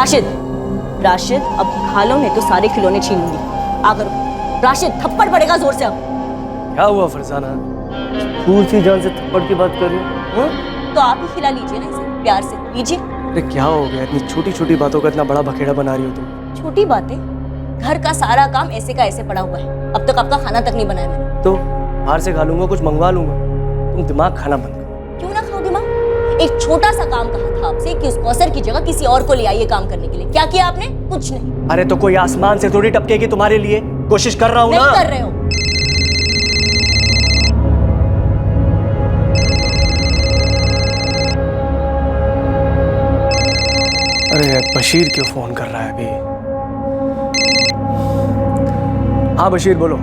राशिद, राशिद अब खा लो नहीं तो सारे खिलौने छीन लूंगी। आकर राशिद, थप्पड़ पड़ेगा जोर से अब। क्या हुआ फरजाना, पूरी जान से थप्पड़ की बात कर रही हो? तो आप ही खिला लीजिए ना इसे, प्यार से लीजिए। अरे क्या हो गया, इतनी छोटी छोटी बातों का इतना बड़ा बखेड़ा बना रही हो तुम? छोटी बातें? घर का सारा काम ऐसे का ऐसे पड़ा हुआ है, अब तक आपका खाना तक नहीं बनाया मैंने। तो बाहर से खा लूंगा, कुछ मंगवा लूंगा। तुम दिमाग खाना बंद करो। क्यों ना खाओ दिमाग? एक छोटा सा काम कहा था आपसे कि उस कौसर की जगह किसी और को ले आइए काम करने के लिए, क्या किया आपने? कुछ नहीं। अरे तो कोई आसमान से थोड़ी टपकेगी तुम्हारे लिए, कोशिश कर रहा हूँ ना। नहीं कर रहे हो। अरे बशीर क्यों फोन कर रहा है अभी? हाँ बशीर बोलो।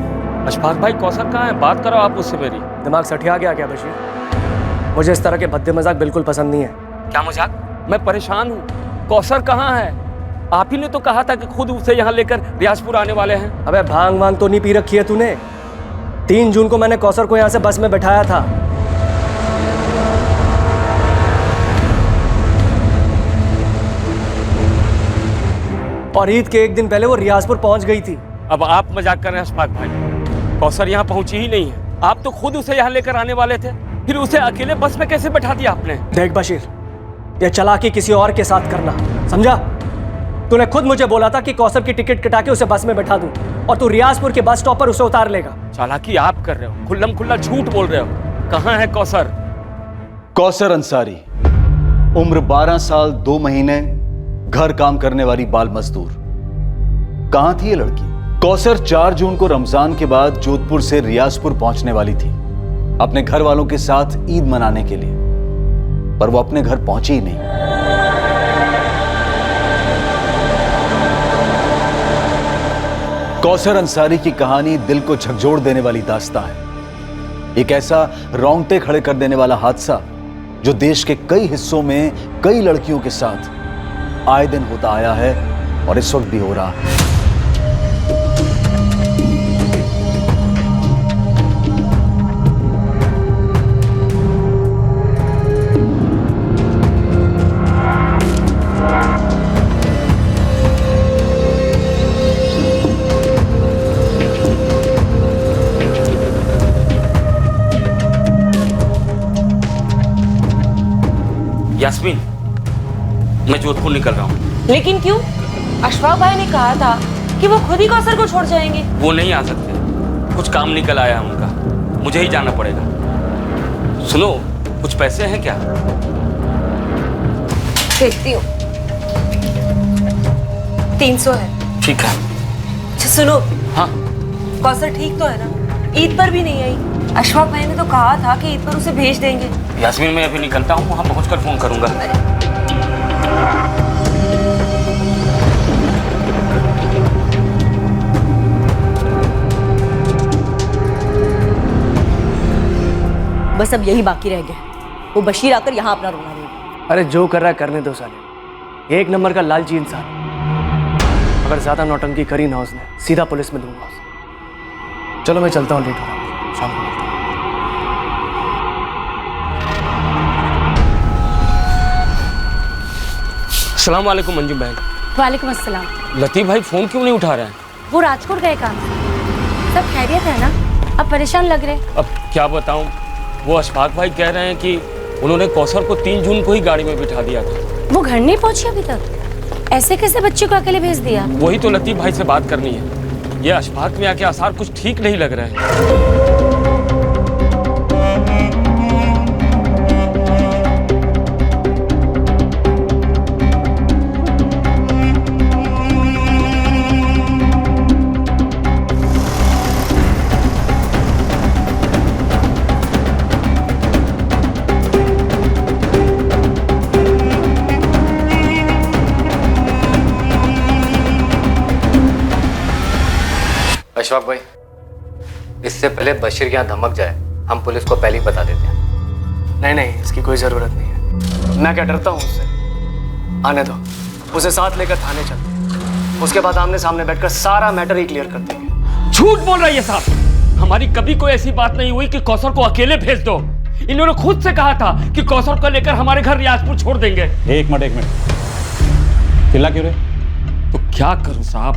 अशफाक भाई कौसर कहाँ है? बात करो आप उससे मेरी। दिमाग सठिया गया क्या बशीर? मुझे इस तरह के भद्दे मजाक बिल्कुल पसंद नहीं है। क्या मजाक? मैं परेशान हूँ। कौसर कहाँ है? आप ही ने तो कहा था कि खुद उसे यहाँ लेकर रियाजपुर आने वाले हैं। अबे भांग वांग तो नहीं पी रखी है तूने? 3 जून को मैंने कौसर को यहाँ से बस में बैठाया था। और ईद के 1 दिन पहले वो रियाजपुर पहुंच गई थी। अब आप मजाक कर रहे हैं अशफाक भाई। कौसर यहाँ पहुंची ही नहीं है। आप तो खुद उसे यहाँ लेकर आने वाले थे, फिर उसे अकेले बस में कैसे बैठा दिया आपने? देख बशीर, ये चालाकी किसी और के साथ करना, समझा? तूने खुद मुझे बोला था कि कौसर की टिकट कटा के उसे बस में बैठा दूं, और तू रियाजपुर के बस स्टॉप पर उसे उतार लेगा। चालाकी आप कर रहे हो, खुल्लम खुल्ला झूठ बोल रहे हो। कहाँ है कौसर? कौसर अंसारी, उम्र 12 साल 2 महीने, घर काम करने वाली बाल मजदूर। कहां थी ये लड़की? कौसर 4 जून को रमजान के बाद जोधपुर से रियाजपुर पहुंचने वाली थी अपने घर वालों के साथ ईद मनाने के लिए, पर वो अपने घर पहुंची ही नहीं। कौसर अंसारी की कहानी दिल को झकझोर देने वाली दास्तां है। एक ऐसा रोंगटे खड़े कर देने वाला हादसा जो देश के कई हिस्सों में कई लड़कियों के साथ आए दिन होता आया है और इस वक्त भी हो रहा है। यास्मीन, मैं जोधपुर निकल रहा हूँ। लेकिन क्यों? अशफाक भाई ने कहा था कि वो खुद ही कौसर को छोड़ जाएंगे। वो नहीं आ सकते, कुछ काम निकल आया है उनका, मुझे ही जाना पड़ेगा। सुनो, कुछ पैसे हैं क्या? देखती हूँ। 300 है। ठीक है। अच्छा सुनो। हाँ। कौसर ठीक तो है ना? ईद पर भी नहीं आई। अशफाक भाई ने तो कहा था कि ईद पर उसे भेज देंगे। यास्मीन, मैं अभी निकलता हूँ, वहां पहुंचकर फोन करूंगा। बस अब यही बाकी रह गया, वो बशीर आकर यहाँ अपना रोना देगा। अरे जो कर रहा है करने दो साले, 1 नंबर का लालची इंसान। अगर ज्यादा नौटंकी करी ना उसने, सीधा पुलिस में दूंगा उसे। चलो मैं चलता हूँ, लेट हो रहा हूँ, शाम को मिलता हूँ। अस्सलाम वालेकुम मंजुम बहन। वालेकुम अस्सलाम। लतीफ भाई फोन क्यों नहीं उठा रहे हैं? वो राजकोट गए काम से। सब खैरियत है ना? अब परेशान लग रहे। अब क्या बताऊं, वो अशफाक भाई कह रहे हैं कि उन्होंने कौसर को 3 जून को ही गाड़ी में बिठा दिया था। वो घर नहीं पहुंची अभी तक? ऐसे कैसे बच्चे को अकेले भेज दिया? वही तो लतीफ भाई से बात करनी है। ये अशफाक में आके आसार कुछ ठीक नहीं लग रहे हैं। अशफाक भाई, इससे पहले बशीर यहाँ धमक जाए, हम पुलिस को पहले ही बता देते हैं। नहीं नहीं, इसकी कोई जरूरत नहीं है। मैं क्या डरता हूँ उससे? आने दो, उसे साथ लेकर थाने चलते हैं। उसके बाद आमने सामने बैठकर सारा मैटर ही क्लियर कर देंगे। झूठ बोल रहा है ये साहब। हमारी कभी कोई ऐसी बात नहीं हुई कि कौसर को अकेले भेज दो। इन्होंने खुद से कहा था कि कौसर को लेकर हमारे घर रियाजपुर छोड़ देंगे। एक मिनट, चिल्ला क्यों रहे? तो क्या करूं साहब,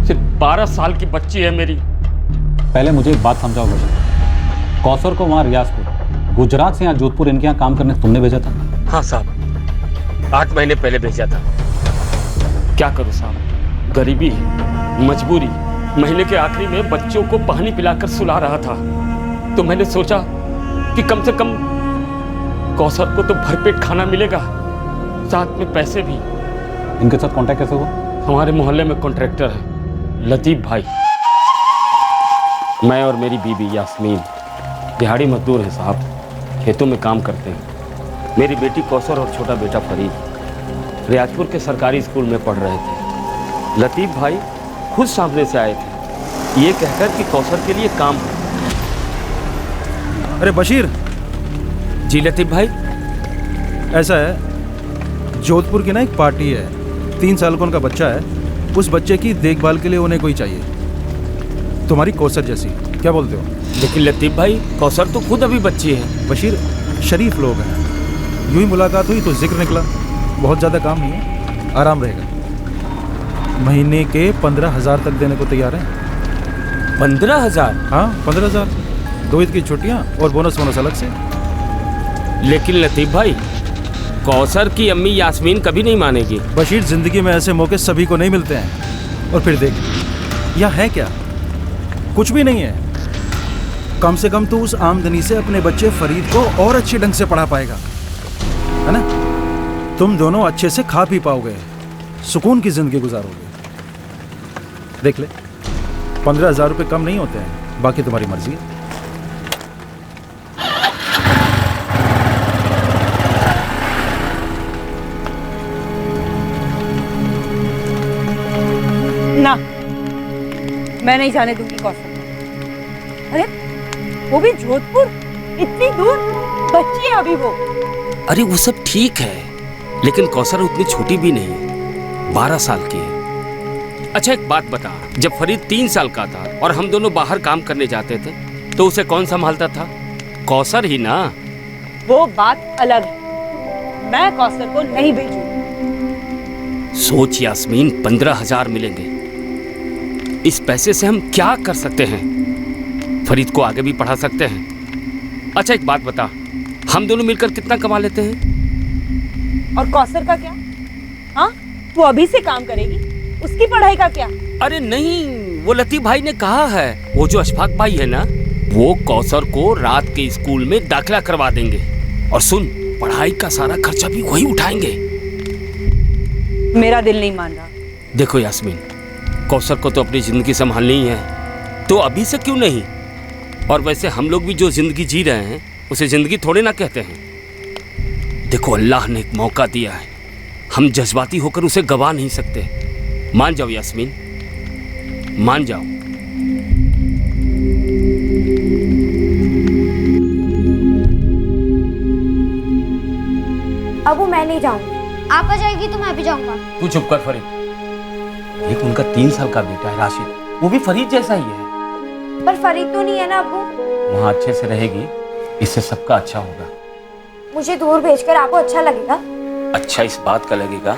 सिर्फ 12 साल की बच्ची है मेरी। पहले मुझे एक बात समझाओ बशर, कौसर को वहाँ रियासपुर गुजरात से यहाँ जोधपुर इनके यहाँ काम करने तुमने भेजा था? हाँ साहब, 8 महीने पहले भेजा था। क्या करूं साहब, गरीबी, मजबूरी, महीने के आखिरी में बच्चों को पानी पिलाकर सुला रहा था, तो मैंने सोचा कि कम से कम कौसर को तो भरपेट खाना मिलेगा, साथ में पैसे भी। इनके साथ कांटेक्ट कैसे हुआ? हमारे मोहल्ले में कॉन्ट्रैक्टर है लतीफ भाई, मैं और मेरी बीबी यास्मीन दिहाड़ी मजदूर हैं साहब, खेतों में काम करते हैं। मेरी बेटी कौसर और छोटा बेटा फरीद रियाजपुर के सरकारी स्कूल में पढ़ रहे थे। लतीफ भाई खुद सामने से आए थे, ये कहकर कि कौसर के लिए काम है। अरे बशीर, जी लतीफ भाई। ऐसा है, जोधपुर की ना एक पार्टी है, 3 साल का उनका बच्चा है, उस बच्चे की देखभाल के लिए उन्हें कोई चाहिए, तुम्हारी कौसर जैसी। क्या बोलते हो? लेकिन लतीफ भाई, कौसर तो खुद अभी बच्ची है। बशीर, शरीफ लोग हैं, यूं ही मुलाकात हुई तो जिक्र निकला। बहुत ज़्यादा काम नहीं है, आराम रहेगा। महीने के 15,000 तक देने को तैयार हैं। 15,000? हाँ 15,000, 2 ईद की छुट्टियाँ और बोनस अलग से। लेकिन लतीफ भाई, कौसर की अम्मी यास्मीन कभी नहीं मानेगी। बशीर, जिंदगी में ऐसे मौके सभी को नहीं मिलते हैं। और फिर देख, यहाँ है क्या? कुछ भी नहीं है। कम से कम तो उस आमदनी से अपने बच्चे फरीद को और अच्छे ढंग से पढ़ा पाएगा, है ना? तुम दोनों अच्छे से खा पी पाओगे, सुकून की जिंदगी गुजारोगे। देख ले, 15,000 रुपये कम नहीं होते हैं, बाकी तुम्हारी मर्जी है। ना, मैं नहीं जाने दूंगी कौसर। अरे वो भी जोधपुर, इतनी दूर, बच्ची है अभी वो। अरे वो सब ठीक है, लेकिन कौसर उतनी छोटी भी नहीं, 12 साल की है। अच्छा एक बात बता, जब फरीद 3 साल का था और हम दोनों बाहर काम करने जाते थे, तो उसे कौन संभालता था? कौसर ही ना। वो बात अलग है, मैं कौसर को नहीं भेजूंगी। सोच यास्मीन, 15,000 मिलेंगे, इस पैसे से हम क्या कर सकते हैं? फरीद को आगे भी पढ़ा सकते हैं। अच्छा एक बात बता, हम दोनों मिलकर कितना कमा लेते हैं? और कौसर का क्या? हाँ, वो अभी से काम करेगी, उसकी पढ़ाई का क्या? अरे नहीं, वो लतीफ भाई ने कहा है, वो जो अशफाक भाई है ना, वो कौसर को रात के स्कूल में दाखिला करवा देंगे। और सुन, पढ़ाई का सारा खर्चा भी वही उठाएंगे। मेरा दिल नहीं मान रहा। देखो यास्मीन, कौसर को तो अपनी जिंदगी संभालनी ही है, तो अभी से क्यों नहीं? और वैसे हम लोग भी जो जिंदगी जी रहे हैं, उसे जिंदगी थोड़े ना कहते हैं। देखो, अल्लाह ने एक मौका दिया है, हम जज्बाती होकर उसे गवा नहीं सकते। मान जाओ यास्मीन, मान जाओ। अबू, मैं नहीं जाऊंगी। आप आ जाएगी तो मैं भी जाऊंगा। तू चुप कर फरीद। एक उनका 3 साल का बेटा है राशिद, वो भी फरीद जैसा ही है। पर फरीद तो नहीं है ना अबू। वहाँ अच्छे से रहेगी, इससे सबका अच्छा होगा। मुझे दूर भेजकर आपको अच्छा लगेगा? अच्छा इस बात का लगेगा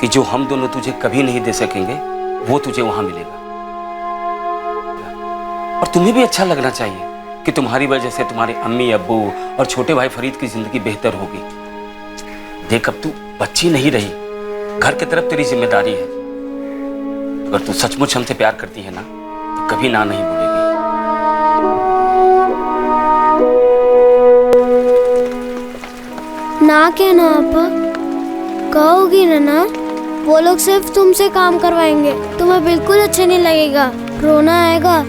कि जो हम दोनों तुझे कभी नहीं दे सकेंगे, वो तुझे वहां मिलेगा। और तुम्हें भी अच्छा लगना चाहिए कि तुम्हारी वजह से तुम्हारे अम्मी अब्बू और छोटे भाई फरीद की जिंदगी बेहतर होगी। देख, अब तू बच्ची नहीं रही, घर की तरफ तेरी जिम्मेदारी है। अगर तू सचमुच हमसे प्यार करती है ना, तो कभी ना नहीं बोलेगी। ना कहना आपा, कहोगी ना? वो लोग सिर्फ तुमसे काम करवाएंगे, तुम्हें बिल्कुल अच्छा नहीं लगेगा, रोना आएगा,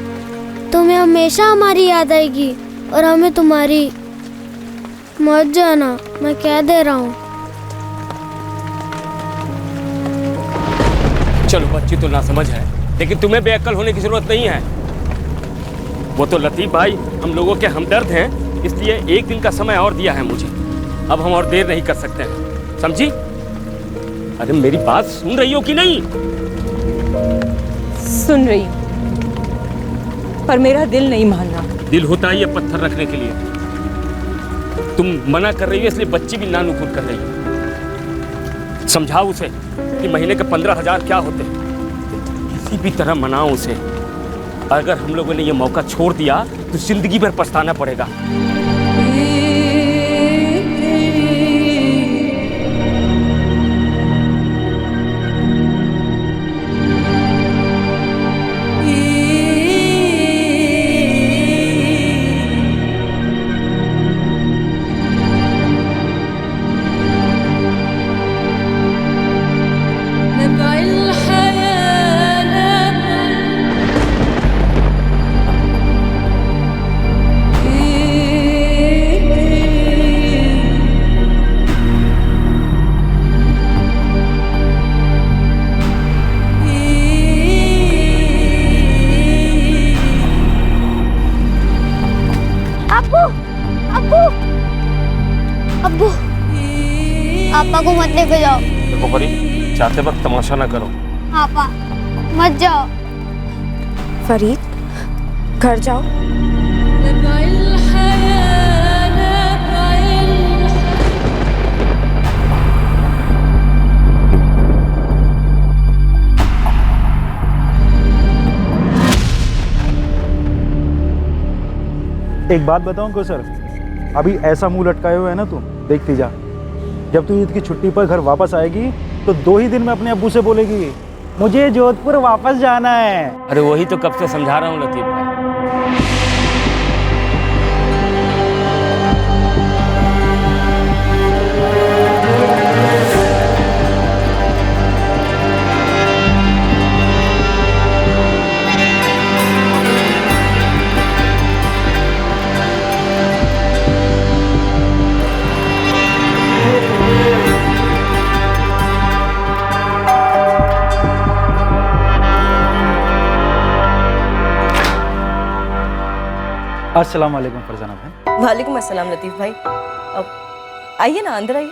तुम्हें हमेशा हमारी याद आएगी और हमें तुम्हारी। मत जाना, मैं कह दे रहा हूँ। चलो, बच्ची तो ना समझ है, लेकिन तुम्हें बेअक्ल होने की जरूरत नहीं है। वो तो लतीफ भाई हम लोगों के हमदर्द हैं, इसलिए 1 दिन का समय और दिया है मुझे। अब हम और देर नहीं कर सकते हैं, समझी? अरे मेरी बात सुन रही हो कि नहीं? सुन रही हूँ, पर मेरा दिल नहीं मान रहा। दिल होता ही है पत्थर रखने के लिए। तुम मना कर रही हो, इसलिए बच्ची भी नानुकुर कर रही है। समझाओ उसे कि महीने के 15,000 क्या होते हैं। किसी भी तरह मनाओ उसे। अगर हम लोगों ने ये मौका छोड़ दिया तो जिंदगी भर पछताना पड़ेगा। अब्बू, पापा को मत लेके जाओ। देखो परी, जाते वक्त तमाशा ना करो। पापा मत जाओ। फरीद, घर जाओ। एक बात बताऊं को सर, अभी ऐसा मुंह लटकाए हुए है ना तुम, देखती जा। जब तू ईद की छुट्टी पर घर वापस आएगी तो 2 ही दिन में अपने अब्बू से बोलेगी मुझे जोधपुर वापस जाना है। अरे वही तो कब से समझा रहा हूँ लतीफ भाई। अस्सलाम वालेकुम फरजाना भाई। वालेकुम अस्सलाम लतीफ भाई। अब आइए ना, अंदर आइए।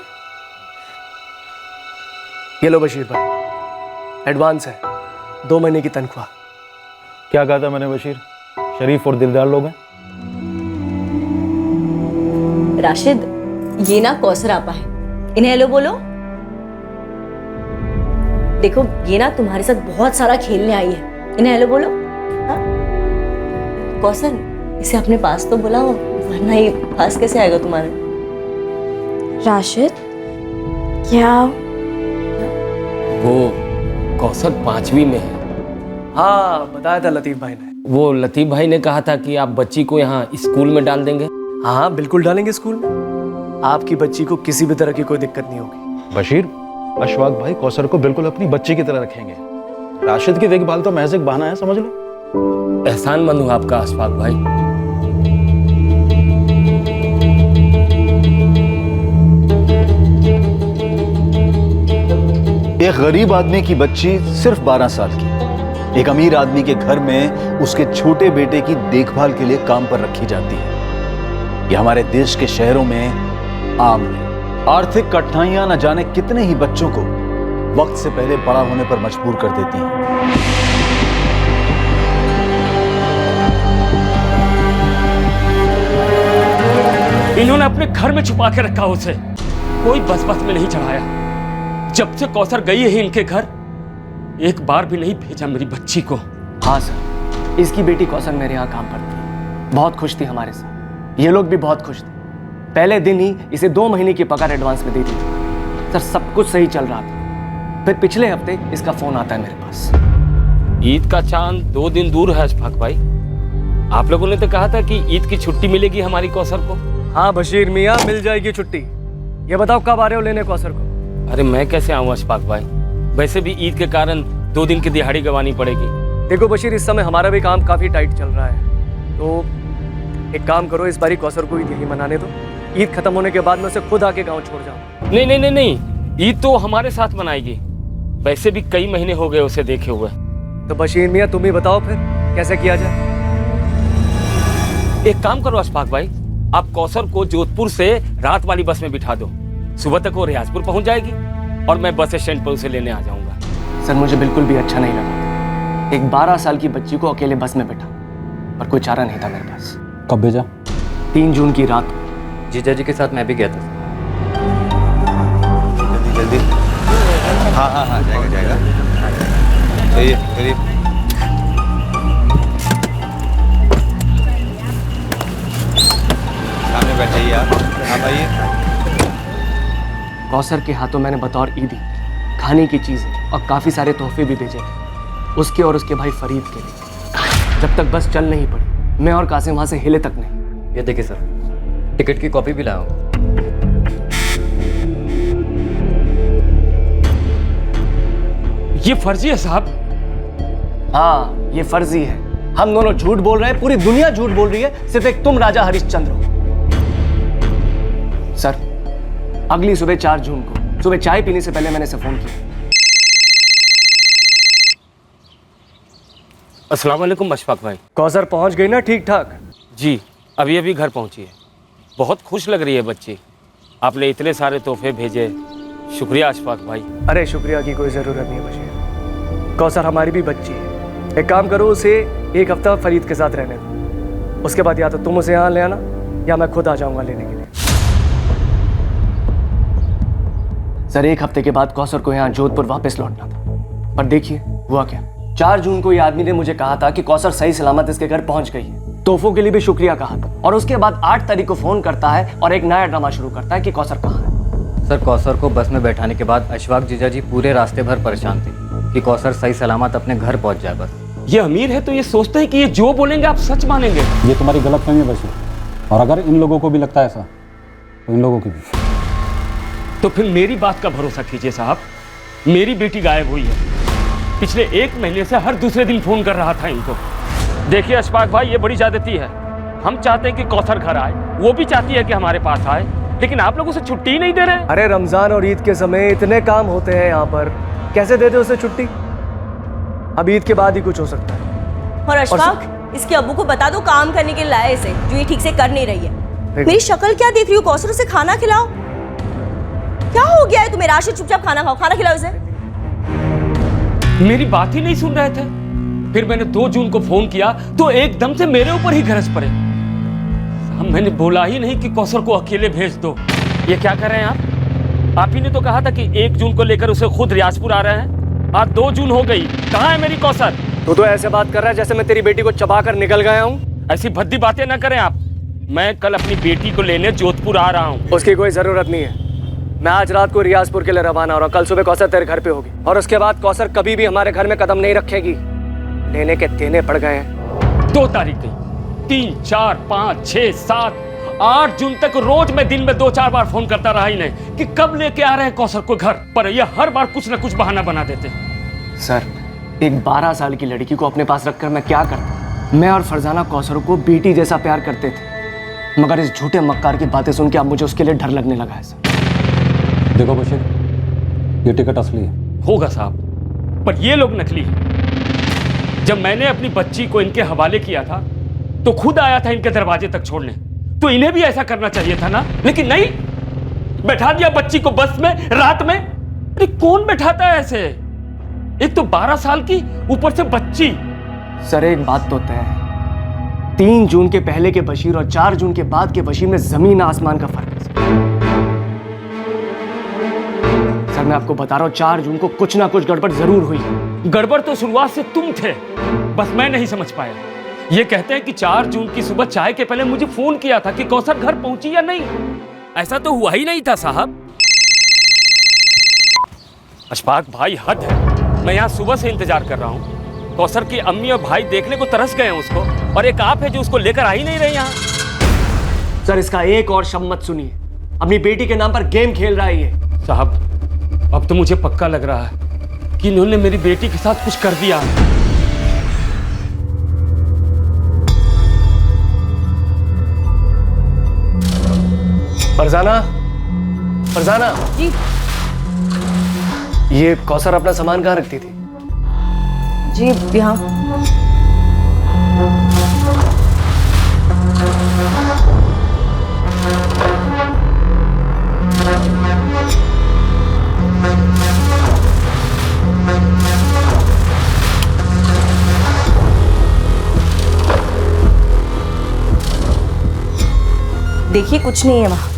ये लो बशीर भाई, एडवांस है, 2 महीने की तनख्वाह। क्या कहा था मैंने बशीर, शरीफ और दिलदार लोग हैं। राशिद, ये ना कौसर आपा है, इन्हें हेलो बोलो। देखो ये ना तुम्हारे साथ बहुत सारा खेलने आई है, इन्हें हेलो बोलो। हाँ? कौसर, इसे अपने पास तो बुलाओ, वरना ये पास कैसे आएगा तुम्हारे। राशिद, क्या वो कौसर 5वीं में है। हाँ, बताया था लतीफ भाई ने। वो लतीफ भाई ने कहा था कि आप बच्ची को यहाँ स्कूल में डाल देंगे। हाँ, बिल्कुल डालेंगे स्कूल में। आपकी बच्ची को किसी भी तरह की कोई दिक्कत नहीं होगी। बशीर, अशफाक भाई कौसर को बिल्कुल अपनी बच्ची की तरह रखेंगे। राशिद की देखभाल तो महज एक बहाना है, समझ लो। एहसानमंद हूँ आपका अशफाक भाई। एक गरीब आदमी की बच्ची सिर्फ 12 साल की एक अमीर आदमी के घर में उसके छोटे बेटे की देखभाल के लिए काम पर रखी जाती है। यह हमारे देश के शहरों में आम है। आर्थिक कठिनाइयां न जाने कितने ही बच्चों को वक्त से पहले बड़ा होने पर मजबूर कर देती हैं। इन्होंने अपने घर में छुपा के रखा उसे, कोई बस में नहीं चढ़ाया। जब से कौसर गई है इनके घर, एक बार भी नहीं भेजा मेरी बच्ची को। हाँ सर, इसकी बेटी कौसर मेरे यहाँ काम करती है, बहुत खुश थी हमारे साथ। ये लोग भी बहुत खुश थे। पहले दिन ही इसे 2 महीने की पगार एडवांस में दे दी थी। सर, सब कुछ सही चल रहा था। फिर पिछले हफ्ते इसका फोन आता है मेरे पास। ईद का चांद 2 दिन दूर है अशफाक भाई। आप लोगों ने तो कहा था कि ईद की छुट्टी मिलेगी हमारी कौसर को। हाँ बशीर मियाँ, मिल जाएगी छुट्टी। ये बताओ कब आ रहे हो लेने कौसर को? अरे मैं कैसे आऊँ अशफाक भाई, वैसे भी ईद के कारण 2 दिन की दिहाड़ी गंवानी पड़ेगी। देखो बशीर, इस समय हमारा भी काम काफी टाइट चल रहा है, तो एक काम करो, इस बारी कौसर को ईद यही मनाने दो। ईद खत्म होने के बाद मैं उसे खुद आके गाँव छोड़ जाऊँ। नहीं नहीं नहीं नहीं, ईद तो हमारे साथ मनाएगी। वैसे भी कई महीने हो गए उसे देखे हुए। तो बशीर मियाँ, तुम ही बताओ फिर कैसे किया जाए। एक काम करो अशफाक भाई, आप कौसर को जोधपुर से रात वाली बस में बिठा दो। सुबह तक वो रियाजपुर पहुंच जाएगी और मैं बस स्टैंड पर उसे लेने आ जाऊंगा। सर, मुझे बिल्कुल भी अच्छा नहीं लगा एक 12 साल की बच्ची को अकेले बस में बैठा, पर कोई चारा नहीं था मेरे पास। कब भेजा? 3 जून की रात। जीजा जी के साथ मैं भी गया था। जल्दी जल्दी। हाँ हाँ हाँ, जाएगा जाएगा। चलिए चलिए। सामने बैठिए आप आइए। कौसर के हाथों मैंने बतौर ईदी खाने की चीज़ें और काफ़ी सारे तोहफे भी भेजे थे, उसके और उसके भाई फरीद के लिए। जब तक बस चल नहीं पड़ी, मैं और कासिम वहाँ से हिले तक नहीं। ये देखिए सर, टिकट की कॉपी भी लाया हूँ। ये फर्जी है साहब। हाँ, ये फर्जी है। हम दोनों झूठ बोल रहे हैं, पूरी दुनिया झूठ बोल रही है, सिर्फ एक तुम राजा हरिश्चंद्र हो। सर, अगली सुबह 4 जून को सुबह चाय पीने से पहले मैंने इसे फोन किया। अस्सलाम वालेकुम अशफाक भाई। कौसर पहुंच गई ना ठीक ठाक? जी, अभी अभी घर पहुंची है। बहुत खुश लग रही है बच्ची। आपने इतने सारे तोहफे भेजे, शुक्रिया अशफाक भाई। अरे शुक्रिया की कोई ज़रूरत नहीं बशीर। कौसर हमारी भी बच्ची है। एक काम करो, उसे 1 हफ्ता फरीद के साथ रहने दो। उसके बाद या तो तुम उसे यहाँ ले आना या मैं खुद आ जाऊँगा लेने के लिए। सर, 1 हफ्ते के बाद कौसर को यहाँ जोधपुर वापस लौटना था, पर देखिए हुआ क्या। 4 जून को ये आदमी ने मुझे कहा था कि कौसर सही सलामत इसके घर पहुंच गई है। तोहफों के लिए भी शुक्रिया कहा था, और उसके बाद 8 तारीख को फोन करता है और एक नया ड्रामा शुरू करता है कि कौसर कहाँ है। सर, कौसर को बस में बैठाने के बाद अशफाक जीजा जी पूरे रास्ते भर परेशान थे कि कौसर सही सलामत अपने घर पहुंच जाए। बस ये अमीर है तो ये सोचते हैं कि ये जो बोलेंगे आप सच मानेंगे। ये तुम्हारी गलतफहमी है बशीर, और अगर इन लोगों को भी लगता है ऐसा तो इन लोगों की भी। तो फिर मेरी बात का भरोसा कीजिए साहब। मेरी बेटी गायब हुई है। पिछले 1 महीने से हर दूसरे दिन फोन कर रहा था इनको। देखिए अशफाक भाई, ये बड़ी ज्यादती है। हम चाहते हैं कि कौसर घर आए, वो भी चाहती है कि हमारे पास आए, लेकिन आप लोग उसे छुट्टी ही नहीं दे रहे। अरे रमजान और ईद के समय इतने काम होते हैं यहाँ पर, कैसे दे दे उसे छुट्टी? अब ईद के बाद ही कुछ हो सकता है। और अशफाक, इसके अब्बू को बता दो काम करने के लिए लाए इसे, जो ये ठीक से कर नहीं रही है। मेरी शक्ल क्या देख रही हो? कौसर, उसे खाना खिलाओ। क्या हो गया है तुम्हें? राशिद, चुपचाप खाना खाओ, खाना खिलाओ इसे। मेरी बात ही नहीं सुन रहे थे। फिर मैंने 2 जून को फोन किया तो एकदम से मेरे ऊपर ही गरज पड़े। हम मैंने बोला ही नहीं कि कौसर को अकेले भेज दो। ये क्या कर रहे हैं आप? आप ही ने तो कहा था कि 1 जून को लेकर उसे खुद रियाजपुर आ रहे हैं। आज 2 जून हो गई, कहाँ है मेरी कौसर? तू तो ऐसे बात कर रहा है जैसे मैं तेरी बेटी को चबा कर निकल गया हूँ। ऐसी भद्दी बातें ना करें आप। मैं कल अपनी बेटी को लेने जोधपुर आ रहा हूँ। उसकी कोई जरूरत नहीं है। मैं आज रात को रियाजपुर के लिए रवाना हो रहा हूँ। कल सुबह कौसर तेरे घर पे होगी, और उसके बाद कौसर कभी भी हमारे घर में कदम नहीं रखेगी। लेने के देने पड़ गए हैं। 2 तारीख गई, 3, 4, 5, 6, 7, 8 जून तक रोज मैं दिन में 2-4 बार फोन करता रहा इन्हें कि कब लेके आ रहे हैं कौसर को घर, पर ये हर बार कुछ न कुछ बहाना बना देते। सर, एक 12 साल की लड़की को अपने पास रखकर मैं क्या करता? मैं और फरजाना कौसर को बेटी जैसा प्यार करते थे, मगर इस झूठे मक्कार की बातें सुन के अब मुझे उसके लिए डर लगने लगा है। सर देखो बशीर, ये टिकट असली है। होगा साहब, पर ये लोग नकली हैं। जब मैंने अपनी बच्ची को इनके हवाले किया था तो खुद आया था इनके दरवाजे तक छोड़ने, तो इन्हें भी ऐसा करना चाहिए था ना, लेकिन नहीं, बैठा दिया बच्ची को बस में रात में। अरे कौन बैठाता है ऐसे? एक तो 12 साल की, ऊपर से बच्ची। सर, एक बात तो तय है, 3 जून के पहले के बशीर और 4 जून के बाद के बशीर में जमीन आसमान का फर्क है। सर, मैं आपको बता रहा हूं, 4 जून को कुछ ना कुछ गड़बड़ जरूर हुई। गड़बड़ तो शुरुआत से तुम थे, बस मैं नहीं समझ पाया। ये कहते हैं कि 4 जून की सुबह चाय के पहले मुझे फोन किया था कि कौसर घर पहुंची या नहीं। ऐसा तो हुआ ही नहीं था साहब। अशफाक भाई, हद है। मैं यहाँ सुबह से इंतजार कर रहा हूँ। कौसर की अम्मी और भाई देखने को तरस गए हैं उसको, और एक आप है जो उसको लेकर आ ही नहीं रहे यहाँ। सर, इसका एक और शब्द मत सुनिए। अपनी बेटी के नाम पर गेम खेल रहा है ये। साहब, अब तो मुझे पक्का लग रहा है कि इन्होंने मेरी बेटी के साथ कुछ कर दिया। फरजाना, फरजाना जी। ये कौसर अपना सामान कहाँ रखती थी? जी यहाँ। देखिए, कुछ नहीं है वहाँ।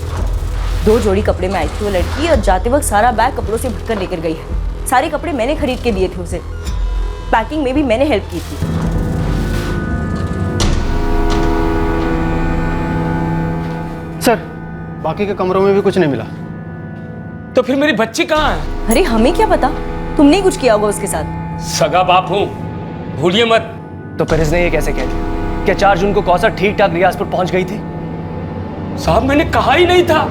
2 जोड़ी कपड़े में आई थी वो लड़की, और जाते वक्त सारा बैग कपड़ों से भरकर लेकर गई है। सारे कपड़े मैंने खरीद के दिए थे उसे, पैकिंग में भी मैंने हेल्प की थी। सर, बाकी के कमरों में भी कुछ नहीं मिला। तो फिर मेरी बच्ची कहाँ है? अरे हमें क्या पता, तुमने ही कुछ किया होगा उसके साथ। सगा बाप हूँ, भूलिए मत। तो फिर इसने ये कैसे कह दिया? क्या 4 जून को कौसर ठीक ठाक रियाजपुर पहुंच गई थी? साहब मैंने कहा ही नहीं था।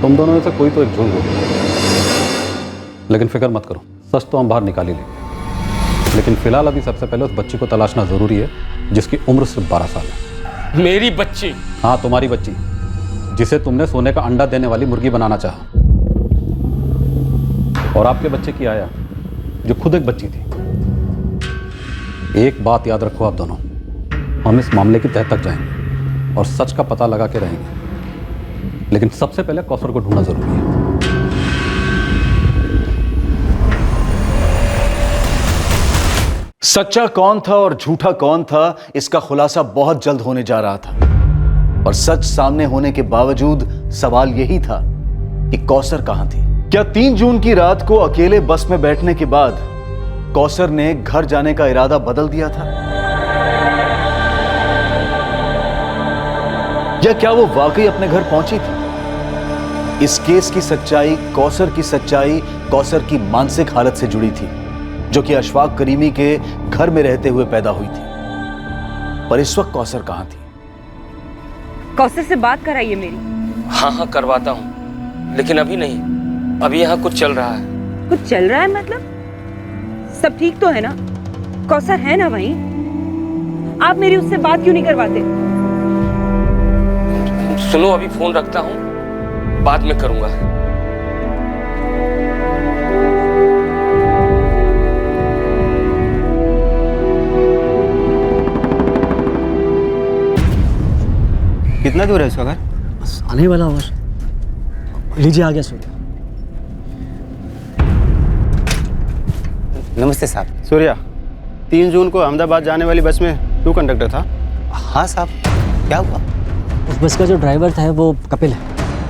तुम दोनों में से कोई तो एक झूठ बोल, लेकिन फिक्र मत करो, सच तो हम बाहर निकाल ही लेंगे। लेकिन फिलहाल अभी सबसे पहले उस बच्ची को तलाशना जरूरी है जिसकी उम्र सिर्फ 12 साल है। मेरी बच्ची? हाँ, तुम्हारी बच्ची, जिसे तुमने सोने का अंडा देने वाली मुर्गी बनाना चाहा। और आपके बच्चे की आया, जो खुद एक बच्ची थी। एक बात याद रखो आप दोनों, हम इस मामले की तह तक जाएंगे और सच का पता लगा के रहेंगे, लेकिन सबसे पहले कौसर को ढूंढना जरूरी है। सच्चा कौन था और झूठा कौन था, इसका खुलासा बहुत जल्द होने जा रहा था। और सच सामने होने के बावजूद सवाल यही था कि कौसर कहां थी। क्या 3 जून की रात को अकेले बस में बैठने के बाद कौसर ने घर जाने का इरादा बदल दिया था, या क्या वो वाकई अपने घर पहुंची थी? इस केस की सच्चाई, कौसर की सच्चाई, कौसर की मानसिक हालत से जुड़ी थी, जो कि अशफाक करीमी के घर में रहते हुए पैदा हुई थी। पर इस वक्त कौसर कहां थी? कौसर से बात कराइए मेरी। हाँ हाँ करवाता हूँ, लेकिन अभी नहीं, अभी यहाँ कुछ चल रहा है। कुछ चल रहा है मतलब? सब ठीक तो है ना? कौसर है ना वहीं? आप मेरी उससे बात क्यों नहीं करवाते? सुनो, अभी फोन रखता हूँ, बाद में करूंगा। कितना दूर है इसका घर? बस आने वाला होगा। लीजिए, आ गया सूर्या। नमस्ते साहब। सूर्या, 3 जून को अहमदाबाद जाने वाली बस में तू कंडक्टर था? हाँ साहब, क्या हुआ? उस बस का जो ड्राइवर था वो कपिल है,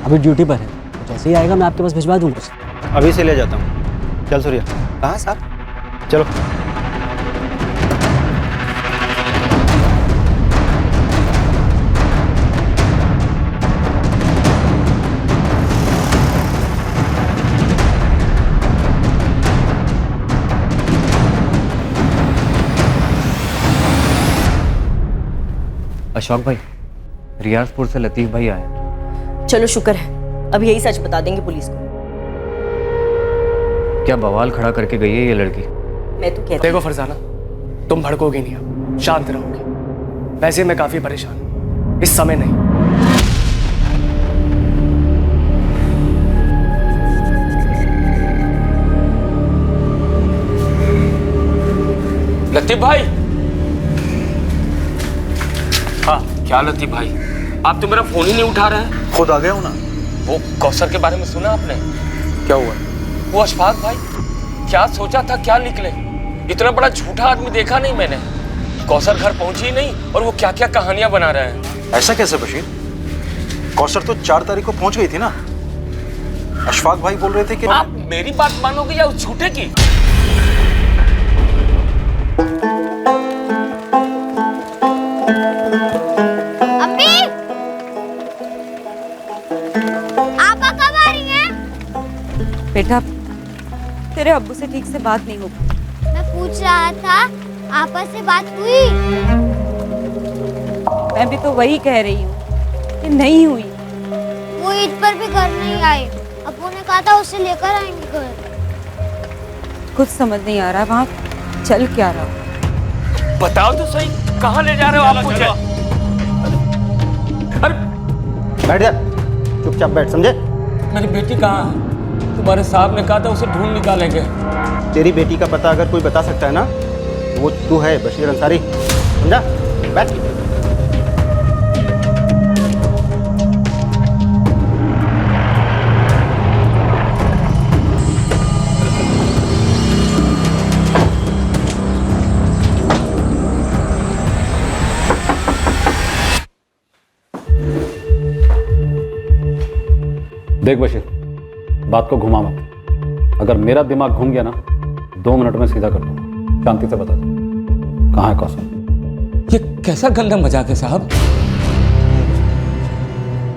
अभी ड्यूटी पर है। जैसे ही आएगा मैं आपके पास भिजवा दूंगा उसे। अभी से ले जाता हूँ। चल सूर्या। कहाँ साहब? चलो। अशोक भाई, रियाजपुर से लतीफ भाई आए। चलो शुक्र है, अब यही सच बता देंगे पुलिस को। क्या बवाल खड़ा करके गई है ये लड़की? मैं तो कहती देखो फरजाना, तुम भड़कोगी नहीं, अब शांत रहोगी। वैसे मैं काफी परेशान हूं, इस समय नहीं। लतीफ भाई। हाँ क्या लतीफ भाई, आप तो मेरा फोन ही नहीं उठा रहे हैं। खुद आ गया हूं ना। वो कौसर के बारे में सुना आपने? क्या हुआ? वो अशफाक भाई, क्या सोचा था क्या निकले। इतना बड़ा झूठा आदमी देखा नहीं मैंने। कौसर घर पहुंची ही नहीं और वो क्या क्या कहानियां बना रहे हैं। ऐसा कैसे बशीर? कौसर तो 4 तारीख को पहुंच गई थी ना। अशफाक भाई बोल रहे थे कि आप मेरी बात मानोगे या उस झूठे की? बेटा, तेरे अब्बू से ठीक से बात नहीं हो पाई। मैं पूछ रहा था, आपस से बात हुई? मैं भी तो वही कह रही हूँ कि नहीं हुई। वो ईद पर भी घर नहीं आए। अब्बू ने कहा था उसे लेकर आएंगे घर। कुछ समझ नहीं आ रहा वहाँ चल क्या रहा। बताओ तो सही, कहाँ ले जा रहे हो आप मुझे? बैठ जा, चुपचाप बैठ, समझे? मेरी बेटी कहाँ है? तुम्हारे साहब ने कहा था उसे ढूंढ निकालेंगे। तेरी बेटी का पता अगर कोई बता सकता है ना, तो वो तू है, बशीर अंसारी, समझा? बैठ। देख बशीर, बात को घुमा मत। अगर मेरा दिमाग घूम गया ना 2 मिनट में सीधा कर दूंगा। शांति से बता दो कहाँ है कौशल। ये कैसा गंदा मजाक है साहब?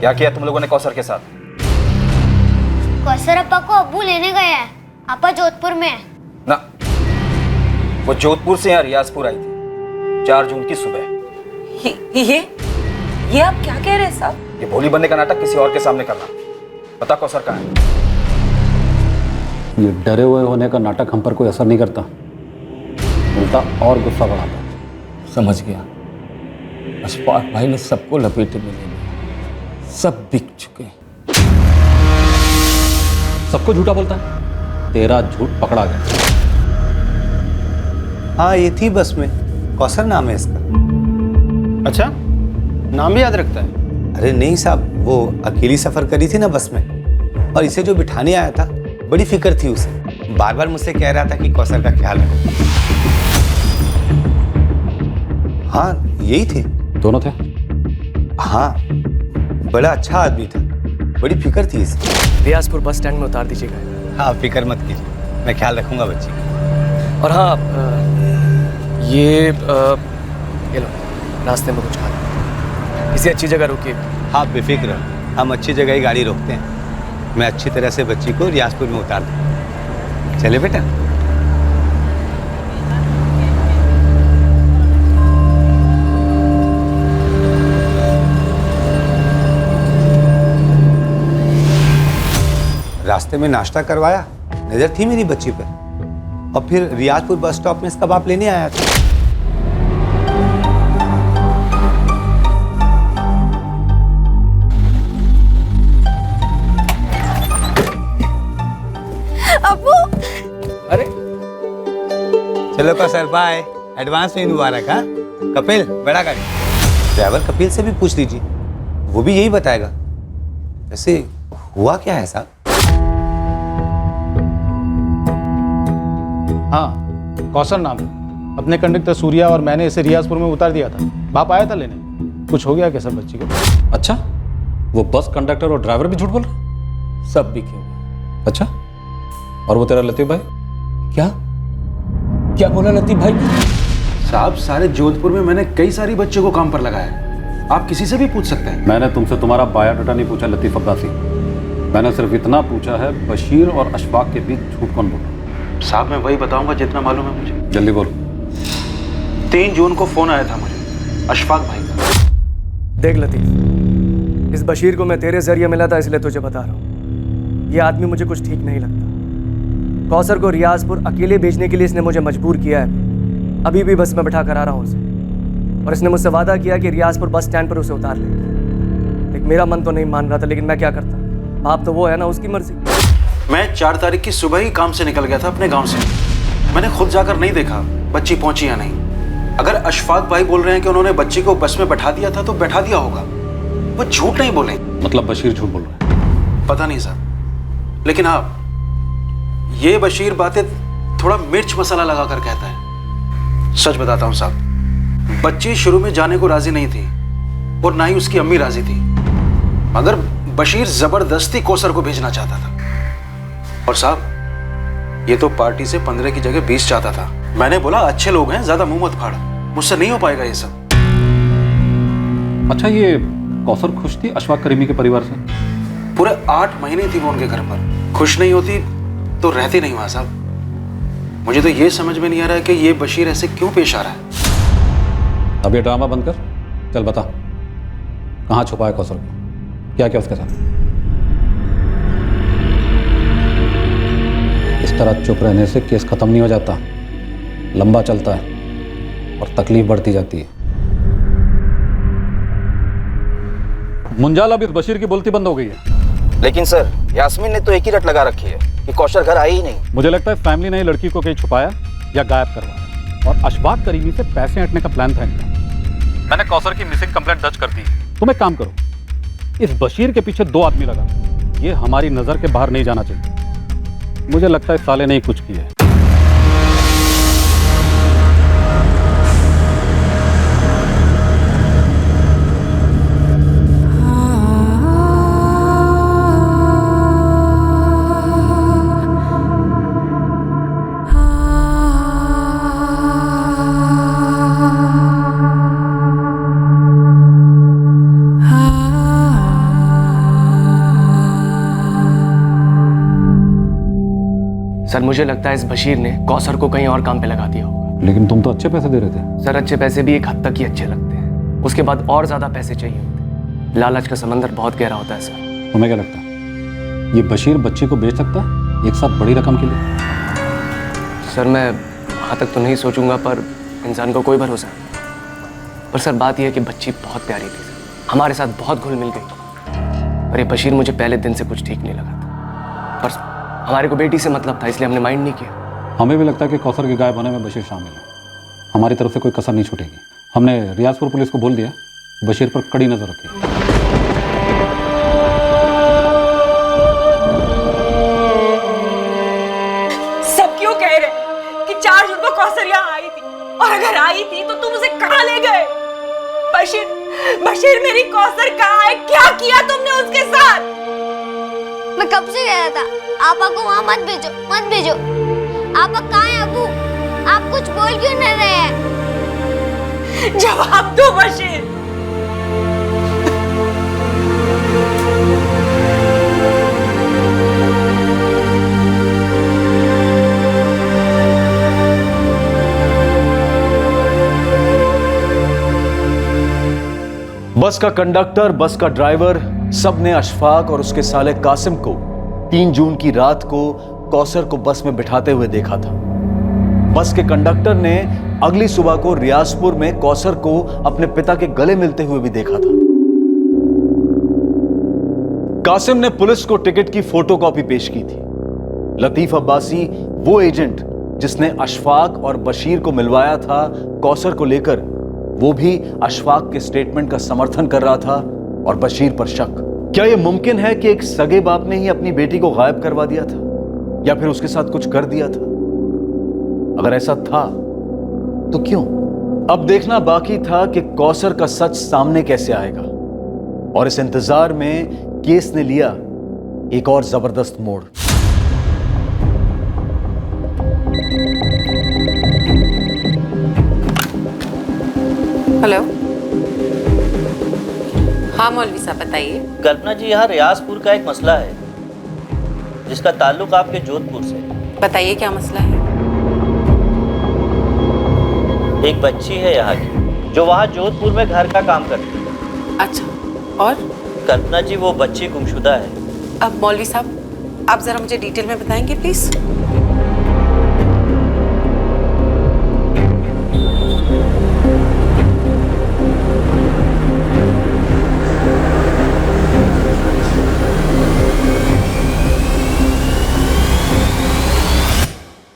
क्या किया तुम लोगों ने कौसर के साथ? कौसर अपा को अब्बू लेने गए हैं। अपा जोधपुर में है। ना, वो जोधपुर से यहाँ रियाजपुर आई थी 4 जून की सुबह। ये आप क्या कह रहे हैं साहब? ये भोली बनने का नाटक किसी और के सामने करना। पता कौसर कहाँ है? ये डरे हुए होने का नाटक हम पर कोई असर नहीं करता, उल्टा और गुस्सा बढ़ाता। समझ गया। अशफाक भाई ने सबको लपेटे में ले लिया, सब बिक चुके। सबको झूठा बोलता है, तेरा झूठ पकड़ा गया। हाँ ये थी बस में, कौसर नाम है इसका। अच्छा, नाम भी याद रखता है? अरे नहीं साहब, वो अकेली सफर करी थी ना बस में, और इसे जो बिठाने आया था बड़ी फिक्र थी उसे। बार बार मुझसे कह रहा था कि कौसर का ख्याल रखो। हाँ यही थे। दोनों थे? हाँ, बड़ा अच्छा आदमी था, बड़ी फिक्र थी इसे। रियाजपुर बस स्टैंड में उतार दीजिएगा। हाँ फिक्र मत कीजिए, मैं ख्याल रखूंगा बच्ची का। और हाँ, ये लो, रास्ते में कुछ खा लो। किसी अच्छी जगह रुकिए। हाँ बेफिक्र, हम अच्छी जगह ही गाड़ी रोकते हैं। मैं अच्छी तरह से बच्ची को रियाजपुर में उतार दूँ। चले बेटा। रास्ते में नाश्ता करवाया, नजर थी मेरी बच्ची पर, और फिर रियाजपुर बस स्टॉप में इसका बाप लेने आया था। अब्बू! अरे चलो कौसर बाय, एडवांस में मुबारक। हाँ कपिल, बड़ा गाड़ी। ड्राइवर कपिल से भी पूछ लीजिए, वो भी यही बताएगा। वैसे हुआ क्या है साहब? हाँ, कौसर नाम है। अपने कंडक्टर सूर्या और मैंने इसे रियाजपुर में उतार दिया था। बाप आया था लेने। कुछ हो गया क्या सर बच्ची को? अच्छा, वो बस कंडक्टर और ड्राइवर भी झूठ बोल रहे? सब बिके हुए। अच्छा, और वो तेरा लतीफ भाई? क्या क्या बोला लतीफ भाई? साहब, सारे जोधपुर में मैंने कई सारी बच्चों को काम पर लगाया है। आप किसी से भी पूछ सकते हैं। मैंने तुमसे तुम्हारा बायोडाटा नहीं पूछा लतीफ अब्बासी। मैंने सिर्फ इतना पूछा है, बशीर और अशफाक के बीच झूठ कौन बोला? साहब, मैं वही बताऊंगा जितना मालूम है मुझे। जल्दी बोल। 3 जून को फोन आया था मुझे अशफाक भाई का। देख लतीफ, इस बशीर को मैं तेरे जरिए मिला था, इसलिए तुझे बता रहा हूँ। ये आदमी मुझे कुछ ठीक नहीं लगता। कौसर को रियाजपुर अकेले भेजने के लिए इसने मुझे मजबूर किया है। अभी भी बस में बैठा कर आ रहा हूँ उसे, और इसने मुझसे वादा किया कि रियाजपुर बस स्टैंड पर उसे उतार लेंगे। लेकिन मेरा मन तो नहीं मान रहा था, लेकिन मैं क्या करता? बाप तो वो है ना, उसकी मर्जी। मैं 4 तारीख की सुबह ही काम से निकल गया था अपने गांव से। मैंने खुद जाकर नहीं देखा बच्ची पहुंची या नहीं। अगर अशफाक भाई बोल रहे हैं कि उन्होंने बच्ची को बस में बैठा दिया था, तो बैठा दिया होगा। वो झूठ नहीं बोले। मतलब बशीर झूठ बोल रहा है? पता नहीं साहब, लेकिन हाँ, ये बशीर बातें थोड़ा मिर्च मसाला लगाकर कहता है। सच बताता हूँ साहब, बच्ची शुरू में जाने को राजी नहीं थी, और ना ही उसकी अम्मी राजी थी, मगर बशीर जबरदस्ती कौसर को भेजना चाहता था। और साहब, ये तो पार्टी से 15 की जगह 20 चाहता था। मैंने बोला अच्छे लोग हैं, ज्यादा मुंह मत फाड़, मुझसे नहीं हो पाएगा ये सब। अच्छा, ये कौसर खुश थी अशफाक करीमी के परिवार से? पूरे 8 महीने थी वो उनके घर पर। खुश नहीं होती तो रहती नहीं वहां साहब। मुझे तो ये समझ में नहीं आ रहा है कि ये बशीर ऐसे क्यों पेश आ रहा है। अब ये ड्रामा बंद कर, चल बता कहाँ छुपा है कौसर को, क्या क्या उसके साथ? इस तरह चुप रहने से केस खत्म नहीं हो जाता, लंबा चलता है और तकलीफ बढ़ती जाती है। मुंजाल, अब इस बशीर की बोलती बंद हो गई है। लेकिन सर, यास्मीन ने तो एक ही रट लगा रखी है कि कौशल घर आई ही नहीं। मुझे लगता है फैमिली ने लड़की को कहीं छुपाया या गायब करवाया, और अशफाक करीमी से पैसे हटने का प्लान था इनका। मैंने कौसर की मिसिंग कंप्लेंट दर्ज कर दी। तुम एक काम करो, इस बशीर के पीछे 2 आदमी लगा, ये हमारी नजर के बाहर नहीं जाना चाहिए। मुझे लगता है इस साले ने ही कुछ किया है। सर मुझे लगता है इस बशीर ने कौसर को कहीं और काम पे लगा दिया होगा। लेकिन तुम तो अच्छे पैसे दे रहे थे। सर अच्छे पैसे भी एक हद तक ही अच्छे लगते हैं, उसके बाद और ज्यादा पैसे चाहिए होते। लालच का समंदर बहुत गहरा होता है सर। तुम्हें क्या लगता है ये बशीर बच्ची को बेच सकता है एक साथ बड़ी रकम के लिए? सर मैं वहाँ तक तो नहीं सोचूंगा, पर इंसान को कोई भरोसा नहीं। पर सर बात यह है कि बच्ची बहुत प्यारी थी, हमारे साथ बहुत घुल मिल गई। और ये बशीर मुझे पहले दिन से कुछ ठीक नहीं लगा था, पर हमारे को बेटी से मतलब था, इसलिए हमने माइंड नहीं किया। हमें भी लगता है कि कौसर के गायब होने में बशीर शामिल है। हमारी तरफ से कोई कसर नहीं छूटेगी। हमने रियाजपुर पुलिस को बोल दिया बशीर पर कड़ी नजर रखी। सब क्यों कह रहे कि 4 जून को कौसर यहाँ आई थी, और अगर आई थी तो तुम उसे कहाँ ले गए? बशीर मेरी कौसर कहाँ है? क्या किया तुमने उसके साथ? मैं कब से कह रहा था आपा को वहाँ मत भेजो, मत भेजो। आपा कहाँ है अबू? आप कुछ बोल क्यों नहीं रहे हैं? जवाब दो बशीर। बस का कंडक्टर, बस का ड्राइवर, सब ने अशफाक और उसके साले कासिम को 3 जून की रात को कौसर को बस में बिठाते हुए देखा था। बस के कंडक्टर ने अगली सुबह को रियाजपुर में कौसर को अपने पिता के गले मिलते हुए भी देखा था। कासिम ने पुलिस को टिकट की फोटोकॉपी पेश की थी। लतीफ अब्बासी वो एजेंट जिसने अशफाक और बशीर को मिलवाया था कौसर को लेकर, वो भी अशफाक के स्टेटमेंट का समर्थन कर रहा था और बशीर पर शक। क्या यह मुमकिन है कि एक सगे बाप ने ही अपनी बेटी को गायब करवा दिया था या फिर उसके साथ कुछ कर दिया था? अगर ऐसा था तो क्यों? अब देखना बाकी था कि कौसर का सच सामने कैसे आएगा, और इस इंतजार में केस ने लिया एक और जबरदस्त मोड़। हेलो, हाँ मौलवी साहब बताइए। कल्पना जी, यहाँ रियाजपुर का एक मसला है जिसका ताल्लुक आपके जोधपुर से। बताइए क्या मसला है। एक बच्ची है यहाँ की जो वहाँ जोधपुर में घर का काम करती है। अच्छा, और? कल्पना जी, वो बच्ची गुमशुदा है। अब मौलवी साहब आप जरा मुझे डिटेल में बताएंगे प्लीज।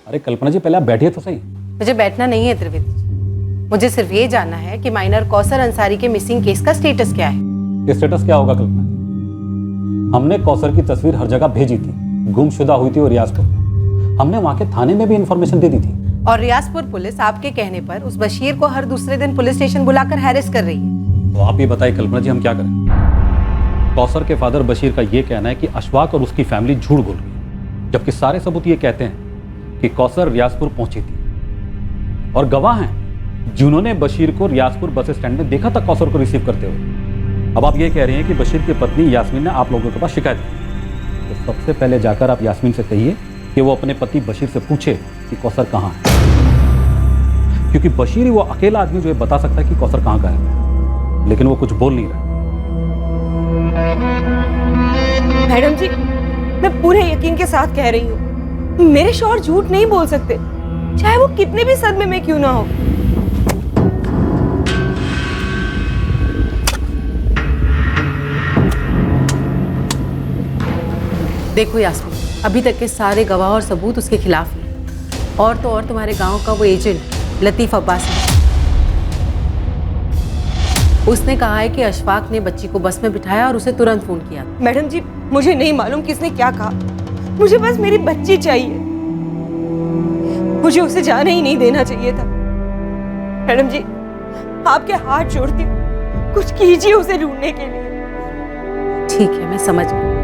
अरे कल्पना जी, पहले आप बैठिए तो सही। मुझे बैठना नहीं है त्रिवेदी जी, मुझे सिर्फ ये जानना है कि माइनर कौसर अंसारी के मिसिंग केस का स्टेटस क्या है। स्टेटस क्या होगा कल्पना जी? हमने कौसर की तस्वीर हर जगह भेजी थी। गुमशुदा हुई थी वो रियाजपुर में। हमने वहाँ के थाने में भी इंफॉर्मेशन दे दी थी। और रियाजपुर पुलिस आपके कहने पर उस बशीर को हर दूसरे दिन पुलिस स्टेशन बुलाकर हैरेस कर रही है। तो आप ये बताइए कल्पना जी, हम क्या करें? कौसर के फादर बशीर का ये कहना है कि अशफाक और उसकी फैमिली झूठ बोल रही, जबकि सारे सबूत ये कहते हैं कि कौसर रियाजपुर पहुंची थी और गवाह हैं जिन्होंने बशीर को रियाजपुर बस स्टैंड में देखा था कौसर को रिसीव करते हुए। अब आप ये कह रही हैं कि बशीर की पत्नी यास्मीन ने आप लोगों के पास शिकायत की, तो सबसे पहले जाकर आप यास्मीन से कहिए कि वो अपने पति बशीर से पूछे कि कौसर कहाँ है, क्योंकि बशीर ही वो अकेला आदमी जो ये बता सकता है कि कौसर कहाँ का है, लेकिन वो कुछ बोल नहीं रहा। मैडम जी, मैं पूरे यकीन के साथ कह रही हूँ, मेरे शौहर झूठ नहीं बोल सकते, चाहे वो कितने भी सदमे में क्यों ना हो। देखो यास्मीन, अभी तक के सारे गवाह और सबूत उसके खिलाफ हैं। और तो और तुम्हारे गांव का वो एजेंट लतीफ अब्बासी, उसने कहा है कि अशफाक ने बच्ची को बस में बिठाया और उसे तुरंत फोन किया। मैडम जी, मुझे नहीं मालूम किसने क्या कहा, मुझे बस मेरी बच्ची चाहिए। मुझे उसे जाने ही नहीं देना चाहिए था। मैडम जी, आपके हाथ जोड़ती हूँ, कुछ कीजिए उसे ढूंढने के लिए। ठीक है, मैं समझ गई।